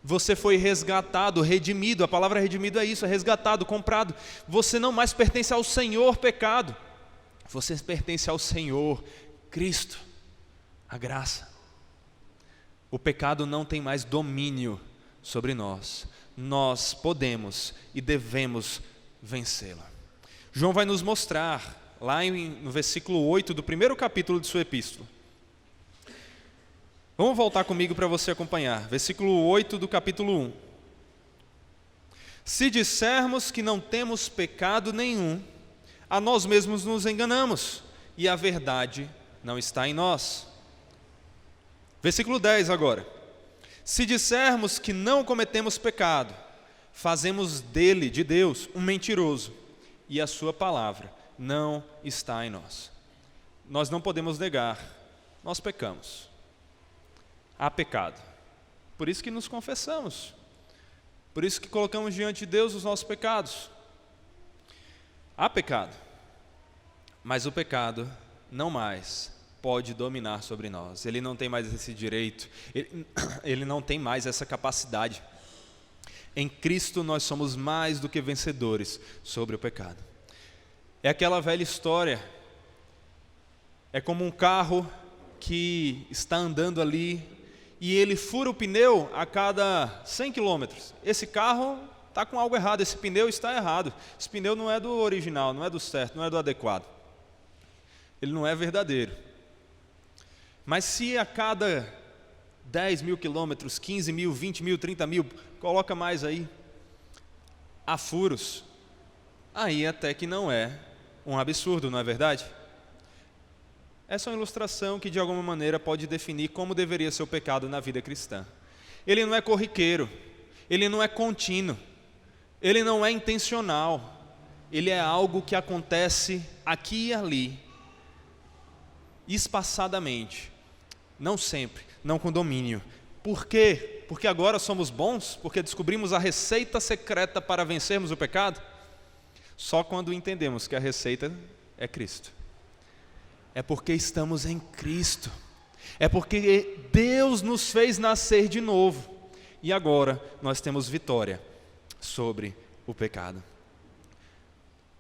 Você foi resgatado, redimido. A palavra redimido é isso, é resgatado, comprado. Você não mais pertence ao Senhor pecado. Você pertence ao Senhor Cristo, a graça. O pecado não tem mais domínio sobre nós. Nós podemos e devemos vencê-lo. João vai nos mostrar, lá no versículo 8 do primeiro capítulo de sua epístola. Vamos voltar comigo para você acompanhar. Versículo 8 do capítulo 1. Se dissermos que não temos pecado nenhum, a nós mesmos nos enganamos, e a verdade não está em nós. Versículo 10 agora. Se dissermos que não cometemos pecado, fazemos dele, de Deus, um mentiroso, e a sua palavra não está em nós. Nós não podemos negar, nós pecamos. Há pecado. Por isso que nos confessamos. Por isso que colocamos diante de Deus os nossos pecados. Há pecado. Mas o pecado não mais pode dominar sobre nós. Ele não tem mais esse direito. Ele não tem mais essa capacidade. Em Cristo nós somos mais do que vencedores sobre o pecado. É aquela velha história. É como um carro que está andando ali e ele fura o pneu a cada 100 quilômetros. Esse carro está com algo errado, esse pneu está errado. Esse pneu não é do original, não é do certo, não é do adequado. Ele não é verdadeiro. Mas se a cada 10 mil quilômetros, 15 mil, 20 mil, 30 mil, coloca mais aí, há furos, aí até que não é um absurdo, não é verdade? Essa é uma ilustração que de alguma maneira pode definir como deveria ser o pecado na vida cristã. Ele não é corriqueiro, ele não é contínuo, ele não é intencional, ele é algo que acontece aqui e ali, espaçadamente, não sempre, não com domínio. Por quê? Porque agora somos bons? Porque descobrimos a receita secreta para vencermos o pecado? Só quando entendemos que a receita é Cristo. É porque estamos em Cristo. É porque Deus nos fez nascer de novo. E agora nós temos vitória sobre o pecado.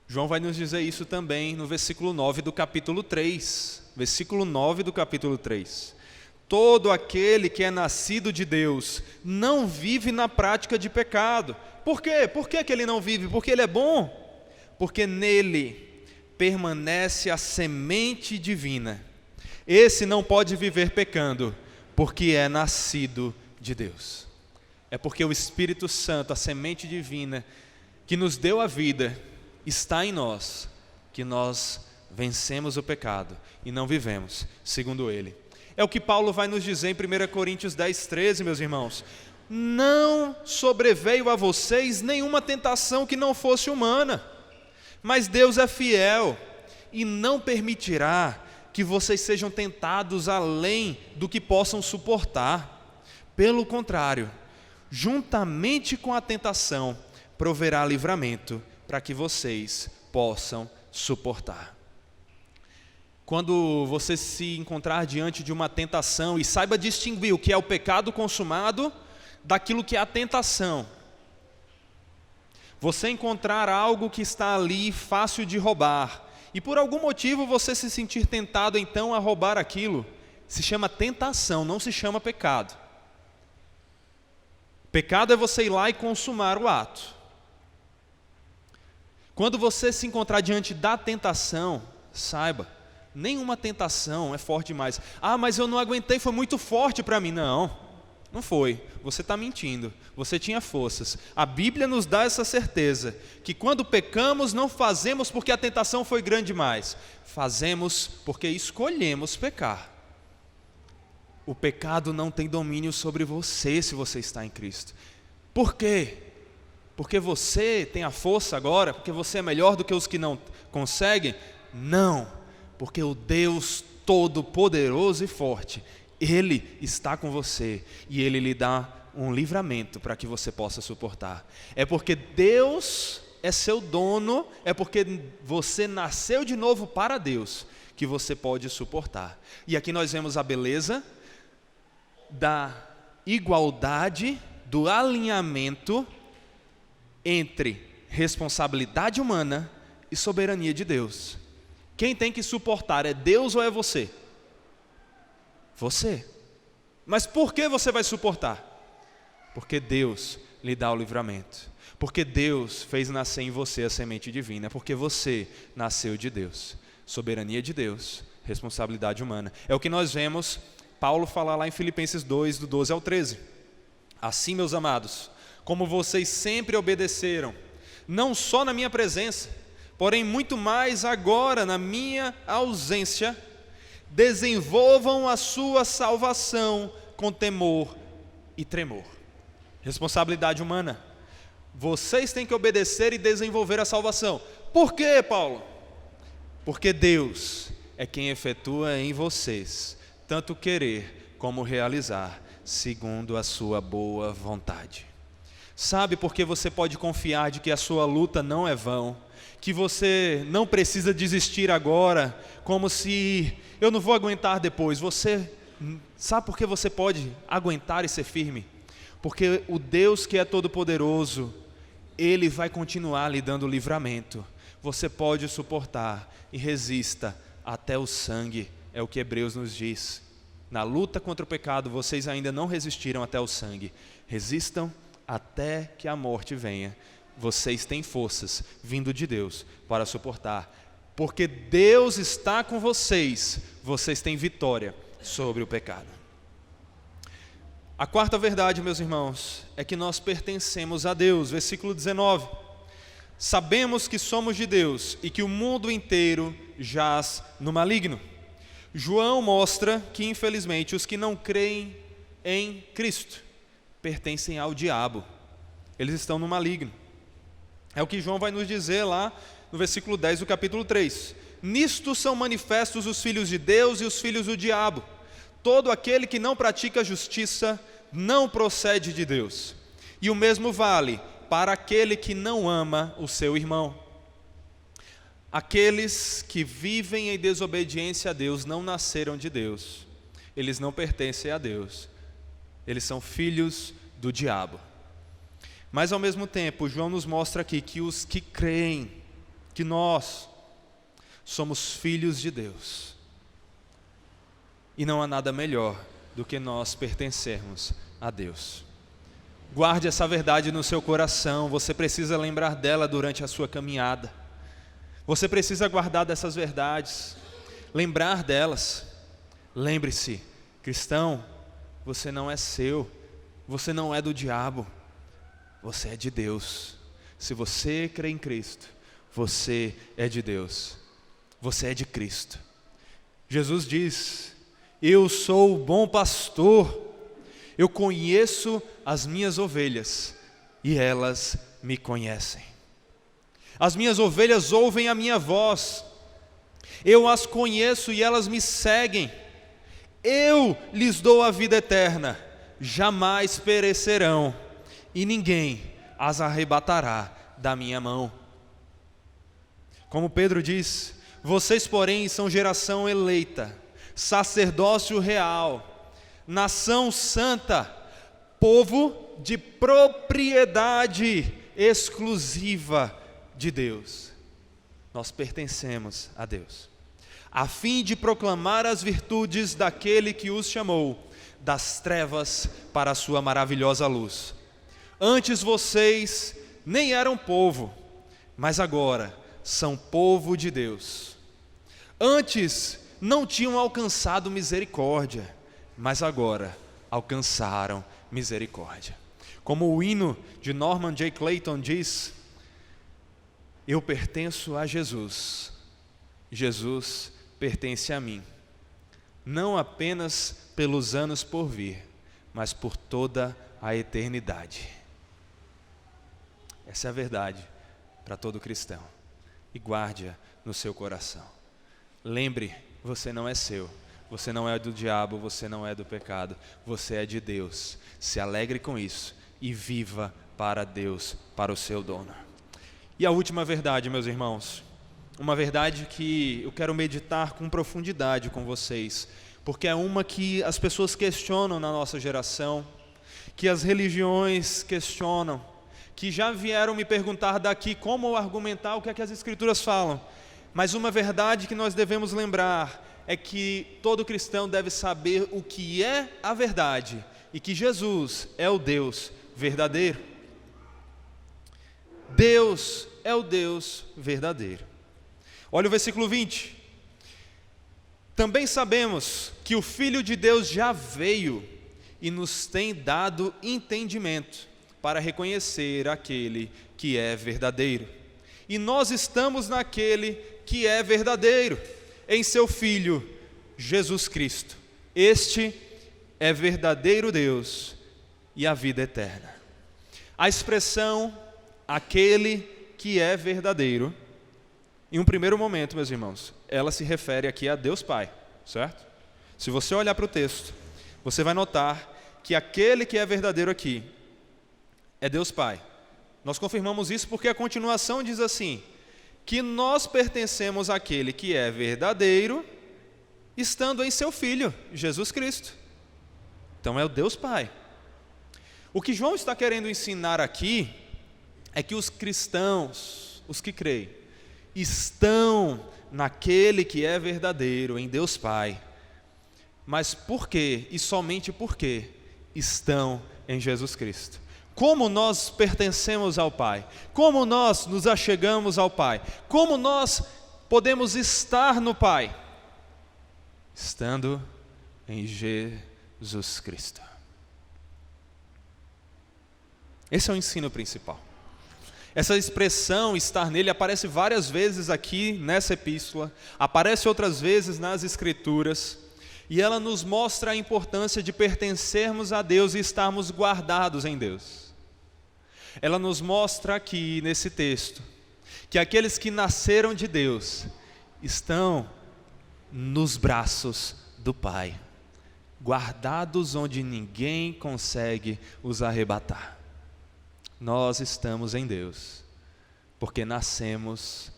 João vai nos dizer isso também no versículo 9 do capítulo 3. Versículo 9 do capítulo 3. Todo aquele que é nascido de Deus não vive na prática de pecado. Por quê? Por que ele não vive? Porque ele é bom. Porque nele permanece a semente divina. Esse não pode viver pecando, porque é nascido de Deus. É porque o Espírito Santo, a semente divina, que nos deu a vida, está em nós, que nós vencemos o pecado e não vivemos segundo ele. É o que Paulo vai nos dizer em 1 Coríntios 10, 13, meus irmãos. Não sobreveio a vocês nenhuma tentação que não fosse humana, mas Deus é fiel e não permitirá que vocês sejam tentados além do que possam suportar. Pelo contrário, juntamente com a tentação, proverá livramento para que vocês possam suportar. Quando você se encontrar diante de uma tentação e saiba distinguir o que é o pecado consumado daquilo que é a tentação, você encontrar algo que está ali fácil de roubar, e por algum motivo você se sentir tentado então a roubar aquilo, se chama tentação, não se chama pecado. Pecado é você ir lá e consumar o ato. Quando você se encontrar diante da tentação, saiba, nenhuma tentação é forte demais. Ah, mas eu não aguentei, foi muito forte para mim. Não foi, você está mentindo, você tinha forças. A Bíblia nos dá essa certeza, que quando pecamos não fazemos porque a tentação foi grande demais, fazemos porque escolhemos pecar. O pecado não tem domínio sobre você se você está em Cristo. Por quê? Porque você tem a força agora? Porque você é melhor do que os que não conseguem? Não, porque o Deus Todo-Poderoso e Forte, Ele está com você e Ele lhe dá um livramento para que você possa suportar. É porque Deus é seu dono, é porque você nasceu de novo para Deus, que você pode suportar. E aqui nós vemos a beleza da igualdade, do alinhamento entre responsabilidade humana e soberania de Deus. Quem tem que suportar é Deus ou é você? Você. Mas por que você vai suportar? Porque Deus lhe dá o livramento. Porque Deus fez nascer em você a semente divina. Porque você nasceu de Deus. Soberania de Deus, responsabilidade humana. É o que nós vemos Paulo falar lá em Filipenses 2, do 12 ao 13. Assim, meus amados, como vocês sempre obedeceram, não só na minha presença, porém muito mais agora na minha ausência, desenvolvam a sua salvação com temor e tremor. Responsabilidade humana. Vocês têm que obedecer e desenvolver a salvação. Por quê, Paulo? Porque Deus é quem efetua em vocês tanto querer como realizar, segundo a sua boa vontade. Sabe por que você pode confiar de que a sua luta não é vão? Que você não precisa desistir agora, como se eu não vou aguentar depois. Sabe por que você pode aguentar e ser firme? Porque o Deus que é todo-poderoso, Ele vai continuar lhe dando livramento. Você pode suportar e resista até o sangue, é o que Hebreus nos diz. Na luta contra o pecado, vocês ainda não resistiram até o sangue. Resistam até que a morte venha. Vocês têm forças vindo de Deus para suportar. Porque Deus está com vocês, vocês têm vitória sobre o pecado. A quarta verdade, meus irmãos, é que nós pertencemos a Deus. Versículo 19. Sabemos que somos de Deus e que o mundo inteiro jaz no maligno. João mostra que, infelizmente, os que não creem em Cristo pertencem ao diabo. Eles estão no maligno. É o que João vai nos dizer lá no versículo 10 do capítulo 3. Nisto são manifestos os filhos de Deus e os filhos do diabo. Todo aquele que não pratica a justiça não procede de Deus. E o mesmo vale para aquele que não ama o seu irmão. Aqueles que vivem em desobediência a Deus não nasceram de Deus. Eles não pertencem a Deus. Eles são filhos do diabo. Mas ao mesmo tempo, João nos mostra aqui que os que creem, que nós somos filhos de Deus. E não há nada melhor do que nós pertencermos a Deus. Guarde essa verdade no seu coração. Você precisa lembrar dela durante a sua caminhada. Você precisa guardar dessas verdades, lembrar delas. Lembre-se, cristão, você não é seu, você não é do diabo, você é de Deus. Se você crê em Cristo, você é de Deus, você é de Cristo. Jesus diz: eu sou o bom pastor, eu conheço as minhas ovelhas e elas me conhecem. As minhas ovelhas ouvem a minha voz, eu as conheço e elas me seguem. Eu lhes dou a vida eterna, jamais perecerão, e ninguém as arrebatará da minha mão. Como Pedro diz: vocês, porém, são geração eleita, sacerdócio real, nação santa, povo de propriedade exclusiva de Deus. Nós pertencemos a Deus, a fim de proclamar as virtudes daquele que os chamou das trevas para a sua maravilhosa luz. Antes vocês nem eram povo, mas agora são povo de Deus. Antes não tinham alcançado misericórdia, mas agora alcançaram misericórdia. Como o hino de Norman J. Clayton diz: eu pertenço a Jesus, Jesus pertence a mim, não apenas pelos anos por vir, mas por toda a eternidade. Essa é a verdade para todo cristão, e guarde-a no seu coração. Lembre, você não é seu, você não é do diabo, você não é do pecado, você é de Deus. Se alegre com isso e viva para Deus, para o seu dono. E a última verdade, meus irmãos, uma verdade que eu quero meditar com profundidade com vocês, porque é uma que as pessoas questionam na nossa geração, que as religiões questionam, que já vieram me perguntar daqui como argumentar o que é que as Escrituras falam. Mas uma verdade que nós devemos lembrar é que todo cristão deve saber o que é a verdade e que Jesus é o Deus verdadeiro. Deus é o Deus verdadeiro. Olha o versículo 20. Também sabemos que o Filho de Deus já veio e nos tem dado entendimento para reconhecer aquele que é verdadeiro. E nós estamos naquele que é verdadeiro, em seu Filho, Jesus Cristo. Este é verdadeiro Deus e a vida eterna. A expressão, aquele que é verdadeiro, em um primeiro momento, meus irmãos, ela se refere aqui a Deus Pai, certo? Se você olhar para o texto, você vai notar que aquele que é verdadeiro aqui é Deus Pai. Nós confirmamos isso porque a continuação diz assim, que nós pertencemos àquele que é verdadeiro, estando em seu Filho, Jesus Cristo. Então é o Deus Pai. O que João está querendo ensinar aqui é que os cristãos, os que creem, estão naquele que é verdadeiro, em Deus Pai. Mas por quê? E somente porque estão em Jesus Cristo. Como nós pertencemos ao Pai? Como nós nos achegamos ao Pai? Como nós podemos estar no Pai? Estando em Jesus Cristo. Esse é o ensino principal. Essa expressão, estar nele, aparece várias vezes aqui nessa epístola, aparece outras vezes nas Escrituras, e ela nos mostra a importância de pertencermos a Deus e estarmos guardados em Deus. Ela nos mostra aqui nesse texto, que aqueles que nasceram de Deus, estão nos braços do Pai, guardados onde ninguém consegue os arrebatar. Nós estamos em Deus, porque nascemos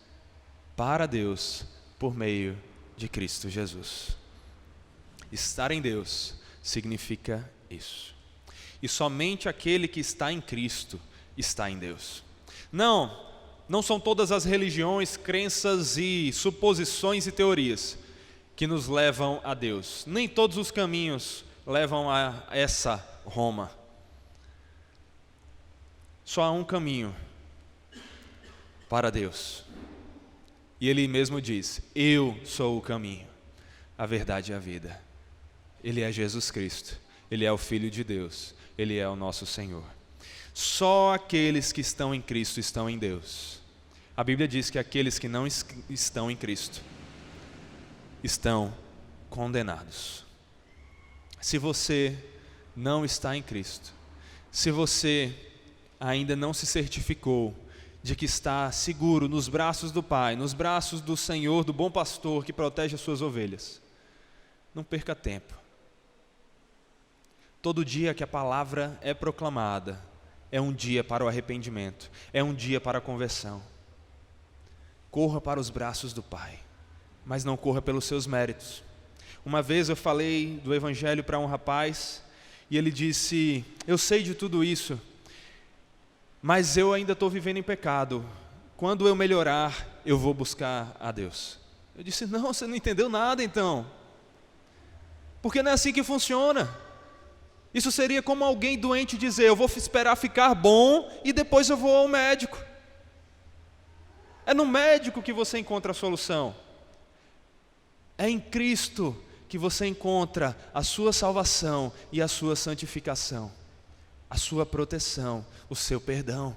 para Deus por meio de Cristo Jesus. Estar em Deus significa isso. E somente aquele que está em Cristo está em Deus. Não são todas as religiões, crenças e suposições e teorias que nos levam a Deus. Nem todos os caminhos levam a essa Roma. Só há um caminho para Deus. E Ele mesmo diz, eu sou o caminho, a verdade e a vida. Ele é Jesus Cristo, Ele é o Filho de Deus, Ele é o nosso Senhor. Só aqueles que estão em Cristo estão em Deus. A Bíblia diz que aqueles que não estão em Cristo estão condenados. Se você não está em Cristo, se você ainda não se certificou de que está seguro nos braços do Pai, nos braços do Senhor, do bom pastor que protege as suas ovelhas, não perca tempo. Todo dia que a palavra é proclamada, é um dia para o arrependimento, é um dia para a conversão. Corra para os braços do Pai, mas não corra pelos seus méritos. Uma vez eu falei do Evangelho para um rapaz, e ele disse, eu sei de tudo isso, mas eu ainda estou vivendo em pecado. Quando eu melhorar, eu vou buscar a Deus. Eu disse, não, você não entendeu nada então. Porque não é assim que funciona. Isso seria como alguém doente dizer, eu vou esperar ficar bom e depois eu vou ao médico. É no médico que você encontra a solução. É em Cristo que você encontra a sua salvação e a sua santificação, a sua proteção, o seu perdão.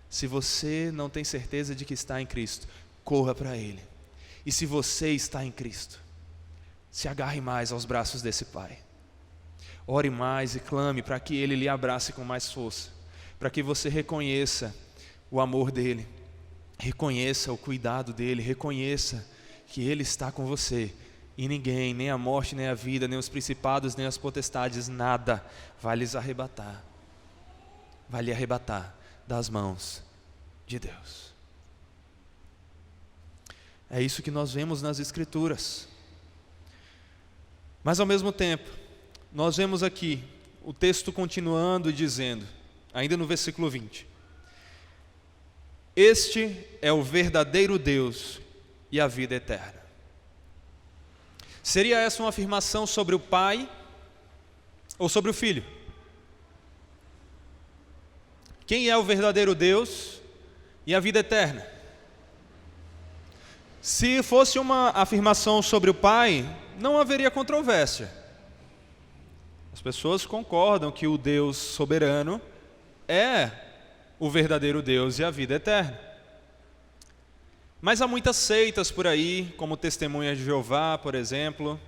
Se você não tem certeza de que está em Cristo, corra para Ele. E se você está em Cristo, se agarre mais aos braços desse Pai. Ore mais e clame para que Ele lhe abrace com mais força, para que você reconheça o amor dEle, reconheça o cuidado dEle, reconheça que Ele está com você. E ninguém, nem a morte, nem a vida, nem os principados, nem as potestades, nada vai lhes arrebatar. Vai lhe arrebatar das mãos de Deus. É isso que nós vemos nas Escrituras. Mas ao mesmo tempo, nós vemos aqui o texto continuando e dizendo, ainda no versículo 20: este é o verdadeiro Deus e a vida eterna. Seria essa uma afirmação sobre o Pai ou sobre o Filho? Quem é o verdadeiro Deus e a vida eterna? Se fosse uma afirmação sobre o Pai, não haveria controvérsia. As pessoas concordam que o Deus soberano é o verdadeiro Deus e a vida eterna. Mas há muitas seitas por aí, como Testemunhas de Jeová, por exemplo,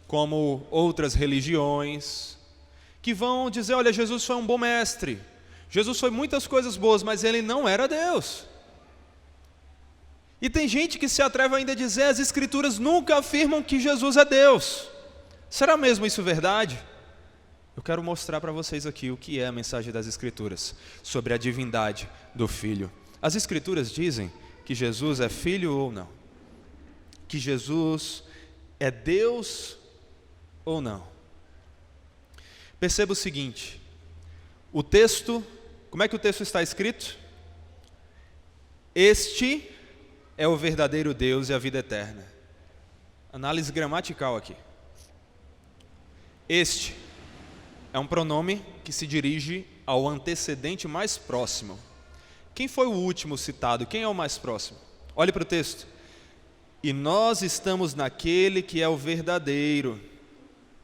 como outras religiões, que vão dizer: olha, Jesus foi um bom mestre, Jesus foi muitas coisas boas, mas ele não era Deus. E tem gente que se atreve ainda a dizer: as Escrituras nunca afirmam que Jesus é Deus. Será mesmo isso verdade? Eu quero mostrar para vocês aqui o que é a mensagem das Escrituras sobre a divindade do Filho. As Escrituras dizem que Jesus é Filho ou não, que Jesus é Deus ou não. Perceba o seguinte, o texto, como é que o texto está escrito? Este é o verdadeiro Deus e a vida eterna. Análise gramatical aqui. Este é um pronome que se dirige ao antecedente mais próximo. Quem foi o último citado? Quem é o mais próximo? Olhe para o texto. E nós estamos naquele que é o verdadeiro,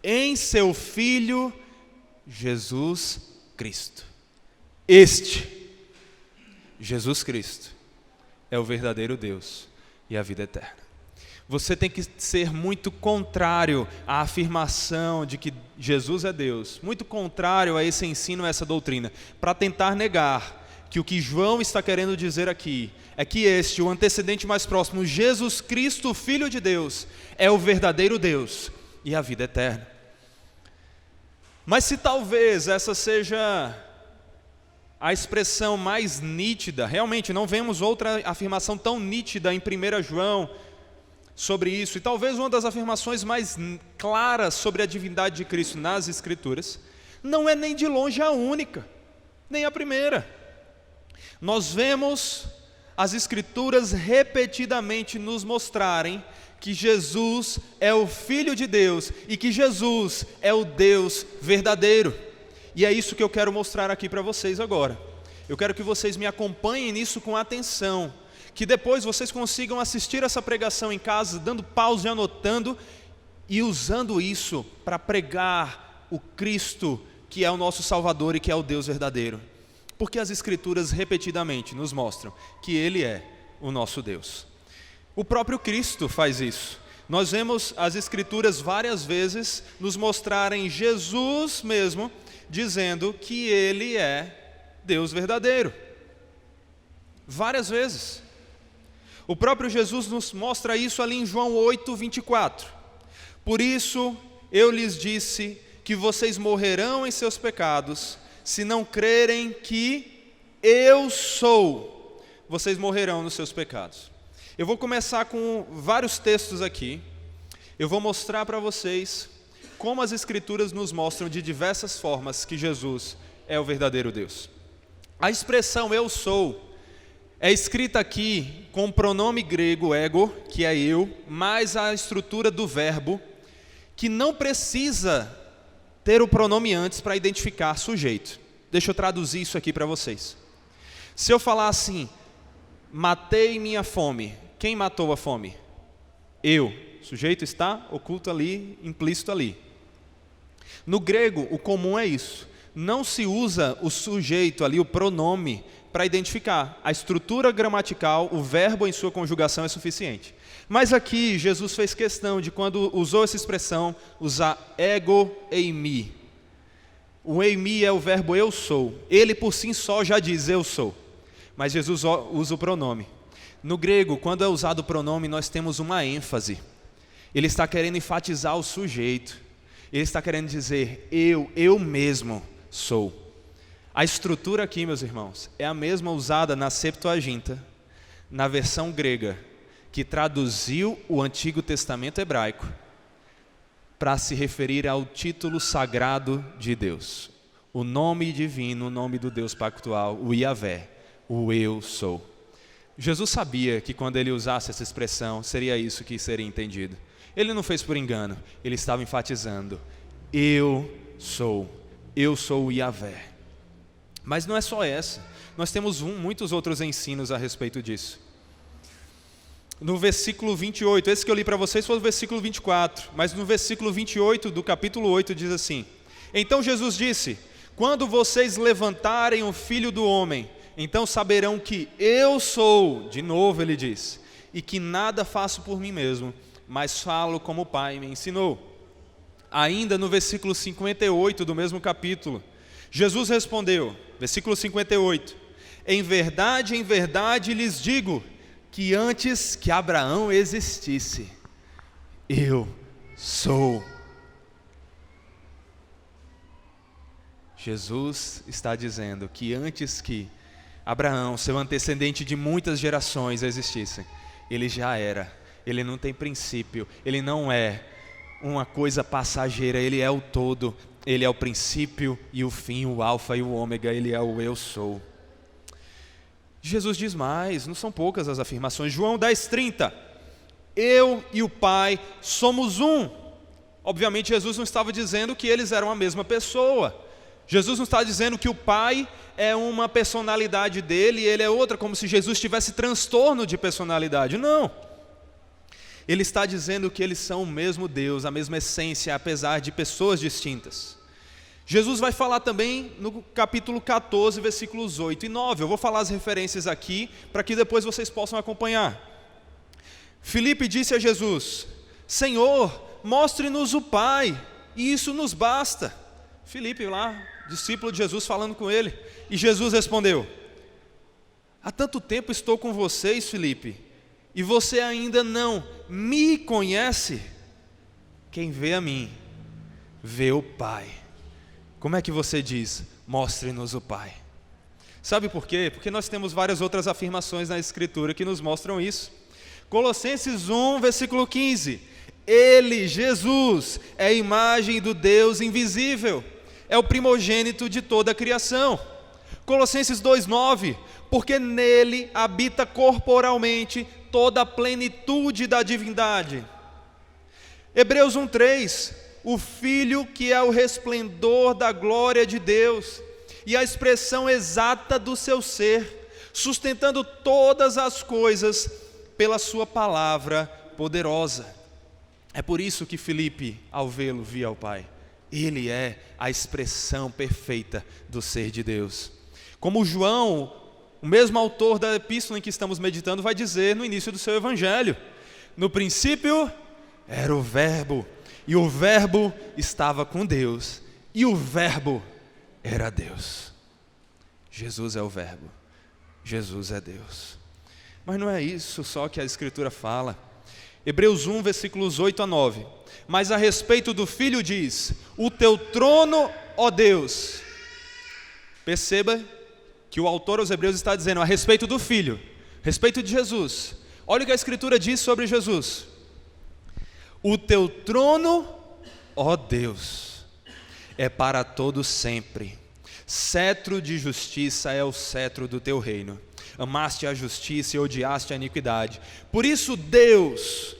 em seu Filho Jesus Cristo. Este, Jesus Cristo, é o verdadeiro Deus e a vida eterna. Você tem que ser muito contrário à afirmação de que Jesus é Deus, muito contrário a esse ensino, a essa doutrina, para tentar negar que o que João está querendo dizer aqui é que este, o antecedente mais próximo, Jesus Cristo, Filho de Deus, é o verdadeiro Deus e a vida eterna. Mas se talvez essa seja a expressão mais nítida, realmente não vemos outra afirmação tão nítida em 1 João, sobre isso, e talvez uma das afirmações mais claras sobre a divindade de Cristo nas Escrituras, não é nem de longe a única, nem a primeira. Nós vemos as Escrituras repetidamente nos mostrarem que Jesus é o Filho de Deus e que Jesus é o Deus verdadeiro. E é isso que eu quero mostrar aqui para vocês agora. Eu quero que vocês me acompanhem nisso com atenção, que depois vocês consigam assistir essa pregação em casa, dando pausa e anotando, e usando isso para pregar o Cristo, que é o nosso Salvador e que é o Deus verdadeiro. Porque as Escrituras repetidamente nos mostram que Ele é o nosso Deus. O próprio Cristo faz isso. Nós vemos as Escrituras várias vezes nos mostrarem Jesus mesmo, dizendo que Ele é Deus verdadeiro. Várias vezes. O próprio Jesus nos mostra isso ali em João 8, 24. Por isso eu lhes disse que vocês morrerão em seus pecados, se não crerem que eu sou, vocês morrerão nos seus pecados. Eu vou começar com vários textos aqui. Eu vou mostrar para vocês como as Escrituras nos mostram de diversas formas que Jesus é o verdadeiro Deus. A expressão eu sou é escrita aqui com o pronome grego ego, que é eu, mais a estrutura do verbo, que não precisa ter o pronome antes para identificar sujeito. Deixa eu traduzir isso aqui para vocês. Se eu falar assim, matei minha fome, quem matou a fome? Eu. O sujeito está oculto ali, implícito ali. No grego, o comum é isso. Não se usa o sujeito ali, o pronome, para identificar. A estrutura gramatical, o verbo em sua conjugação é suficiente. Mas aqui, Jesus fez questão de, quando usou essa expressão, usar ego eimi. O eimi é o verbo eu sou. Ele por si só já diz eu sou. Mas Jesus usa o pronome. No grego, quando é usado o pronome, nós temos uma ênfase. Ele está querendo enfatizar o sujeito. Ele está querendo dizer, eu mesmo sou. A estrutura aqui, meus irmãos, é a mesma usada na Septuaginta, na versão grega, que traduziu o Antigo Testamento hebraico para se referir ao título sagrado de Deus. O nome divino, o nome do Deus pactual, o Yahvé, o Eu Sou. Jesus sabia que quando ele usasse essa expressão, seria isso que seria entendido. Ele não fez por engano, ele estava enfatizando: eu sou o Yahvé. Mas não é só essa, nós temos muitos outros ensinos a respeito disso. No versículo 28, esse que eu li para vocês foi o versículo 24, mas no versículo 28 do capítulo 8 diz assim: então Jesus disse: quando vocês levantarem o Filho do Homem, então saberão que eu sou, de novo ele diz, e que nada faço por mim mesmo, mas falo como o Pai me ensinou. Ainda no versículo 58 do mesmo capítulo, Jesus respondeu, versículo 58, em verdade lhes digo, que antes que Abraão existisse, eu sou. Jesus está dizendo que antes que Abraão, seu antecedente de muitas gerações, existisse, ele já era. Ele não tem princípio, ele não é uma coisa passageira, ele é o todo, ele é o princípio e o fim, o alfa e o ômega, ele é o eu sou. Jesus diz mais, não são poucas as afirmações. João 10:30, eu e o Pai somos um. Obviamente Jesus não estava dizendo que eles eram a mesma pessoa. Jesus não está dizendo que o Pai é uma personalidade dele e ele é outra, como se Jesus tivesse transtorno de personalidade. Não. Ele está dizendo que eles são o mesmo Deus, a mesma essência, apesar de pessoas distintas. Jesus vai falar também no capítulo 14, versículos 8 e 9. Eu vou falar as referências aqui, para que depois vocês possam acompanhar. Filipe disse a Jesus: Senhor, mostre-nos o Pai, e isso nos basta. Filipe lá, discípulo de Jesus, falando com ele. E Jesus respondeu: há tanto tempo estou com vocês, Filipe, e você ainda não me conhece? Quem vê a mim, vê o Pai. Como é que você diz, mostre-nos o Pai? Sabe por quê? Porque nós temos várias outras afirmações na Escritura que nos mostram isso. Colossenses 1, versículo 15. Ele, Jesus, é a imagem do Deus invisível, é o primogênito de toda a criação. Colossenses 2:9, porque nele habita corporalmente toda a plenitude da divindade. Hebreus 1:3, o Filho que é o resplendor da glória de Deus e a expressão exata do seu ser, sustentando todas as coisas pela sua palavra poderosa. É por isso que Filipe, ao vê-lo, via o Pai. Ele é a expressão perfeita do ser de Deus. Como João, o mesmo autor da epístola em que estamos meditando, vai dizer no início do seu evangelho: no princípio era o Verbo, e o Verbo estava com Deus, e o Verbo era Deus. Jesus é o Verbo, Jesus é Deus. Mas não é isso só que a Escritura fala. Hebreus 1, versículos 8 a 9. Mas a respeito do Filho diz: o teu trono, ó Deus. Perceba que o autor aos Hebreus está dizendo a respeito do Filho, a respeito de Jesus. Olha o que a Escritura diz sobre Jesus: o teu trono, ó Deus, é para todo sempre. Cetro de justiça é o cetro do teu reino. Amaste a justiça e odiaste a iniquidade. Por isso Deus,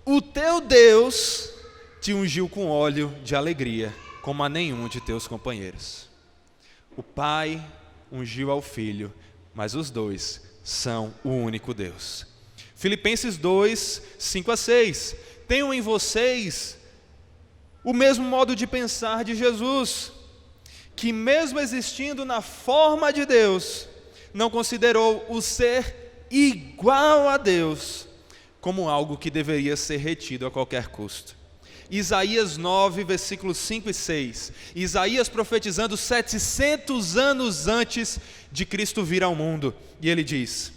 o teu Deus, te ungiu com óleo de alegria, como a nenhum de teus companheiros. O Pai ungiu ao Filho, mas os dois são o único Deus. Filipenses 2, 5 a 6. Tenham em vocês o mesmo modo de pensar de Jesus, que mesmo existindo na forma de Deus, não considerou o ser igual a Deus como algo que deveria ser retido a qualquer custo. Isaías 9, versículos 5 e 6. Isaías profetizando 700 anos antes de Cristo vir ao mundo. E ele diz: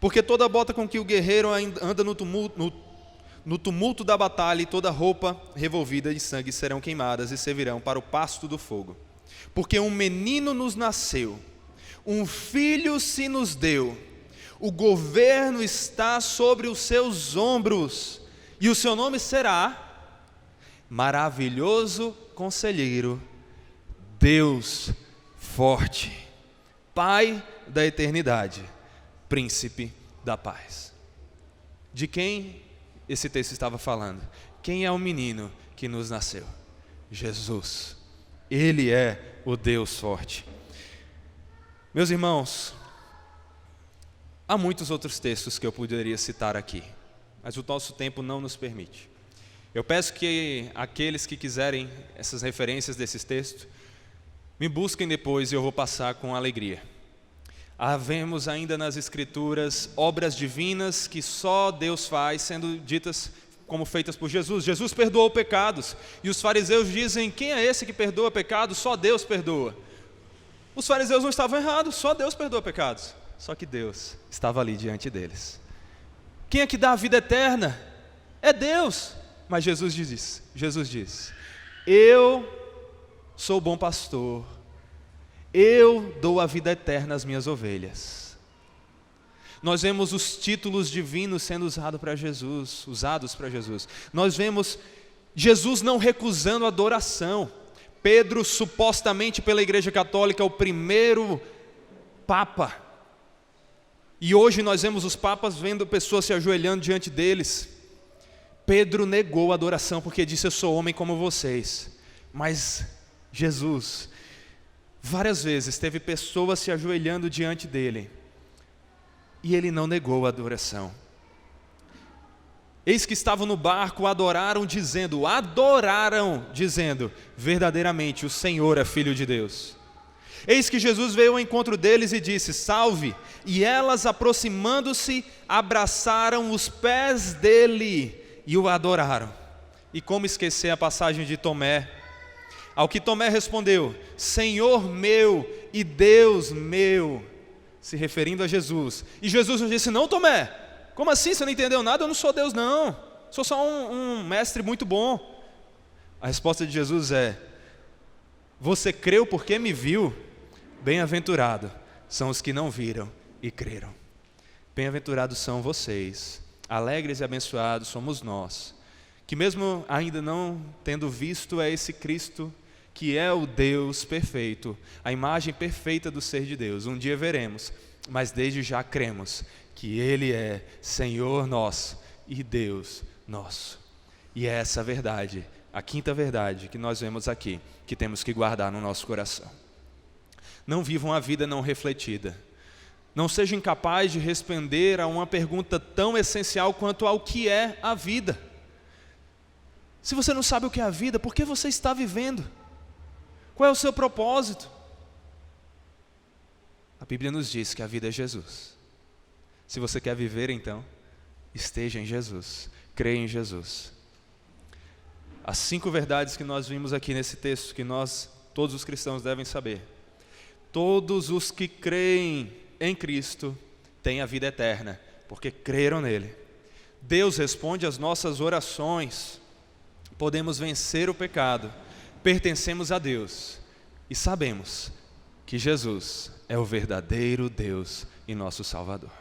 porque toda bota com que o guerreiro anda no tumulto da batalha, e toda roupa revolvida de sangue serão queimadas e servirão para o pasto do fogo. Porque um menino nos nasceu, um filho se nos deu, o governo está sobre os seus ombros, e o seu nome será Maravilhoso Conselheiro, Deus Forte, Pai da Eternidade, Príncipe da Paz. De quem esse texto estava falando? Quem é o menino que nos nasceu? Jesus. Ele é o Deus Forte. Meus irmãos, há muitos outros textos que eu poderia citar aqui, mas o nosso tempo não nos permite. Eu peço que aqueles que quiserem essas referências desses textos, me busquem depois e eu vou passar com alegria. Havemos ainda nas Escrituras obras divinas que só Deus faz, sendo ditas como feitas por Jesus. Jesus perdoou pecados, e os fariseus dizem: quem é esse que perdoa pecados? Só Deus perdoa. Os fariseus não estavam errados, só Deus perdoa pecados. Só que Deus estava ali diante deles. Quem é que dá a vida eterna? É Deus. Mas Jesus diz: eu sou o bom pastor, eu dou a vida eterna às minhas ovelhas. Nós vemos os títulos divinos sendo usados para Jesus. Nós vemos Jesus não recusando a adoração. Pedro, supostamente pela Igreja Católica, o primeiro Papa. E hoje nós vemos os papas vendo pessoas se ajoelhando diante deles. Pedro negou a adoração porque disse: eu sou homem como vocês. Mas Jesus, várias vezes, teve pessoas se ajoelhando diante dele, e ele não negou a adoração. Eis que estavam no barco, adoraram dizendo, verdadeiramente o Senhor é Filho de Deus. Eis que Jesus veio ao encontro deles e disse: salve! E elas, aproximando-se, abraçaram os pés dele e o adoraram. E como esquecer a passagem de Tomé? Ao que Tomé respondeu: Senhor meu e Deus meu, se referindo a Jesus. E Jesus disse: não, Tomé, como assim? Você não entendeu nada? Eu não sou Deus, não. Sou só um mestre muito bom. A resposta de Jesus é: você creu porque me viu? Bem-aventurado são os que não viram e creram. Bem-aventurados são vocês, alegres e abençoados somos nós, que mesmo ainda não tendo visto é esse Cristo, que é o Deus perfeito, a imagem perfeita do ser de Deus. Um dia veremos, mas desde já cremos que Ele é Senhor nosso e Deus nosso. E é essa verdade, a quinta verdade que nós vemos aqui, que temos que guardar no nosso coração. Não vivam a vida não refletida. Não seja incapaz de responder a uma pergunta tão essencial quanto ao que é a vida. Se você não sabe o que é a vida, por que você está vivendo? Qual é o seu propósito? A Bíblia nos diz que a vida é Jesus. Se você quer viver, então, esteja em Jesus, creia em Jesus. As 5 verdades que nós vimos aqui nesse texto, que todos os cristãos devem saber. Todos os que creem em Cristo têm a vida eterna, porque creram nele. Deus responde às nossas orações. Podemos vencer o pecado, pertencemos a Deus e sabemos que Jesus é o verdadeiro Deus e nosso Salvador.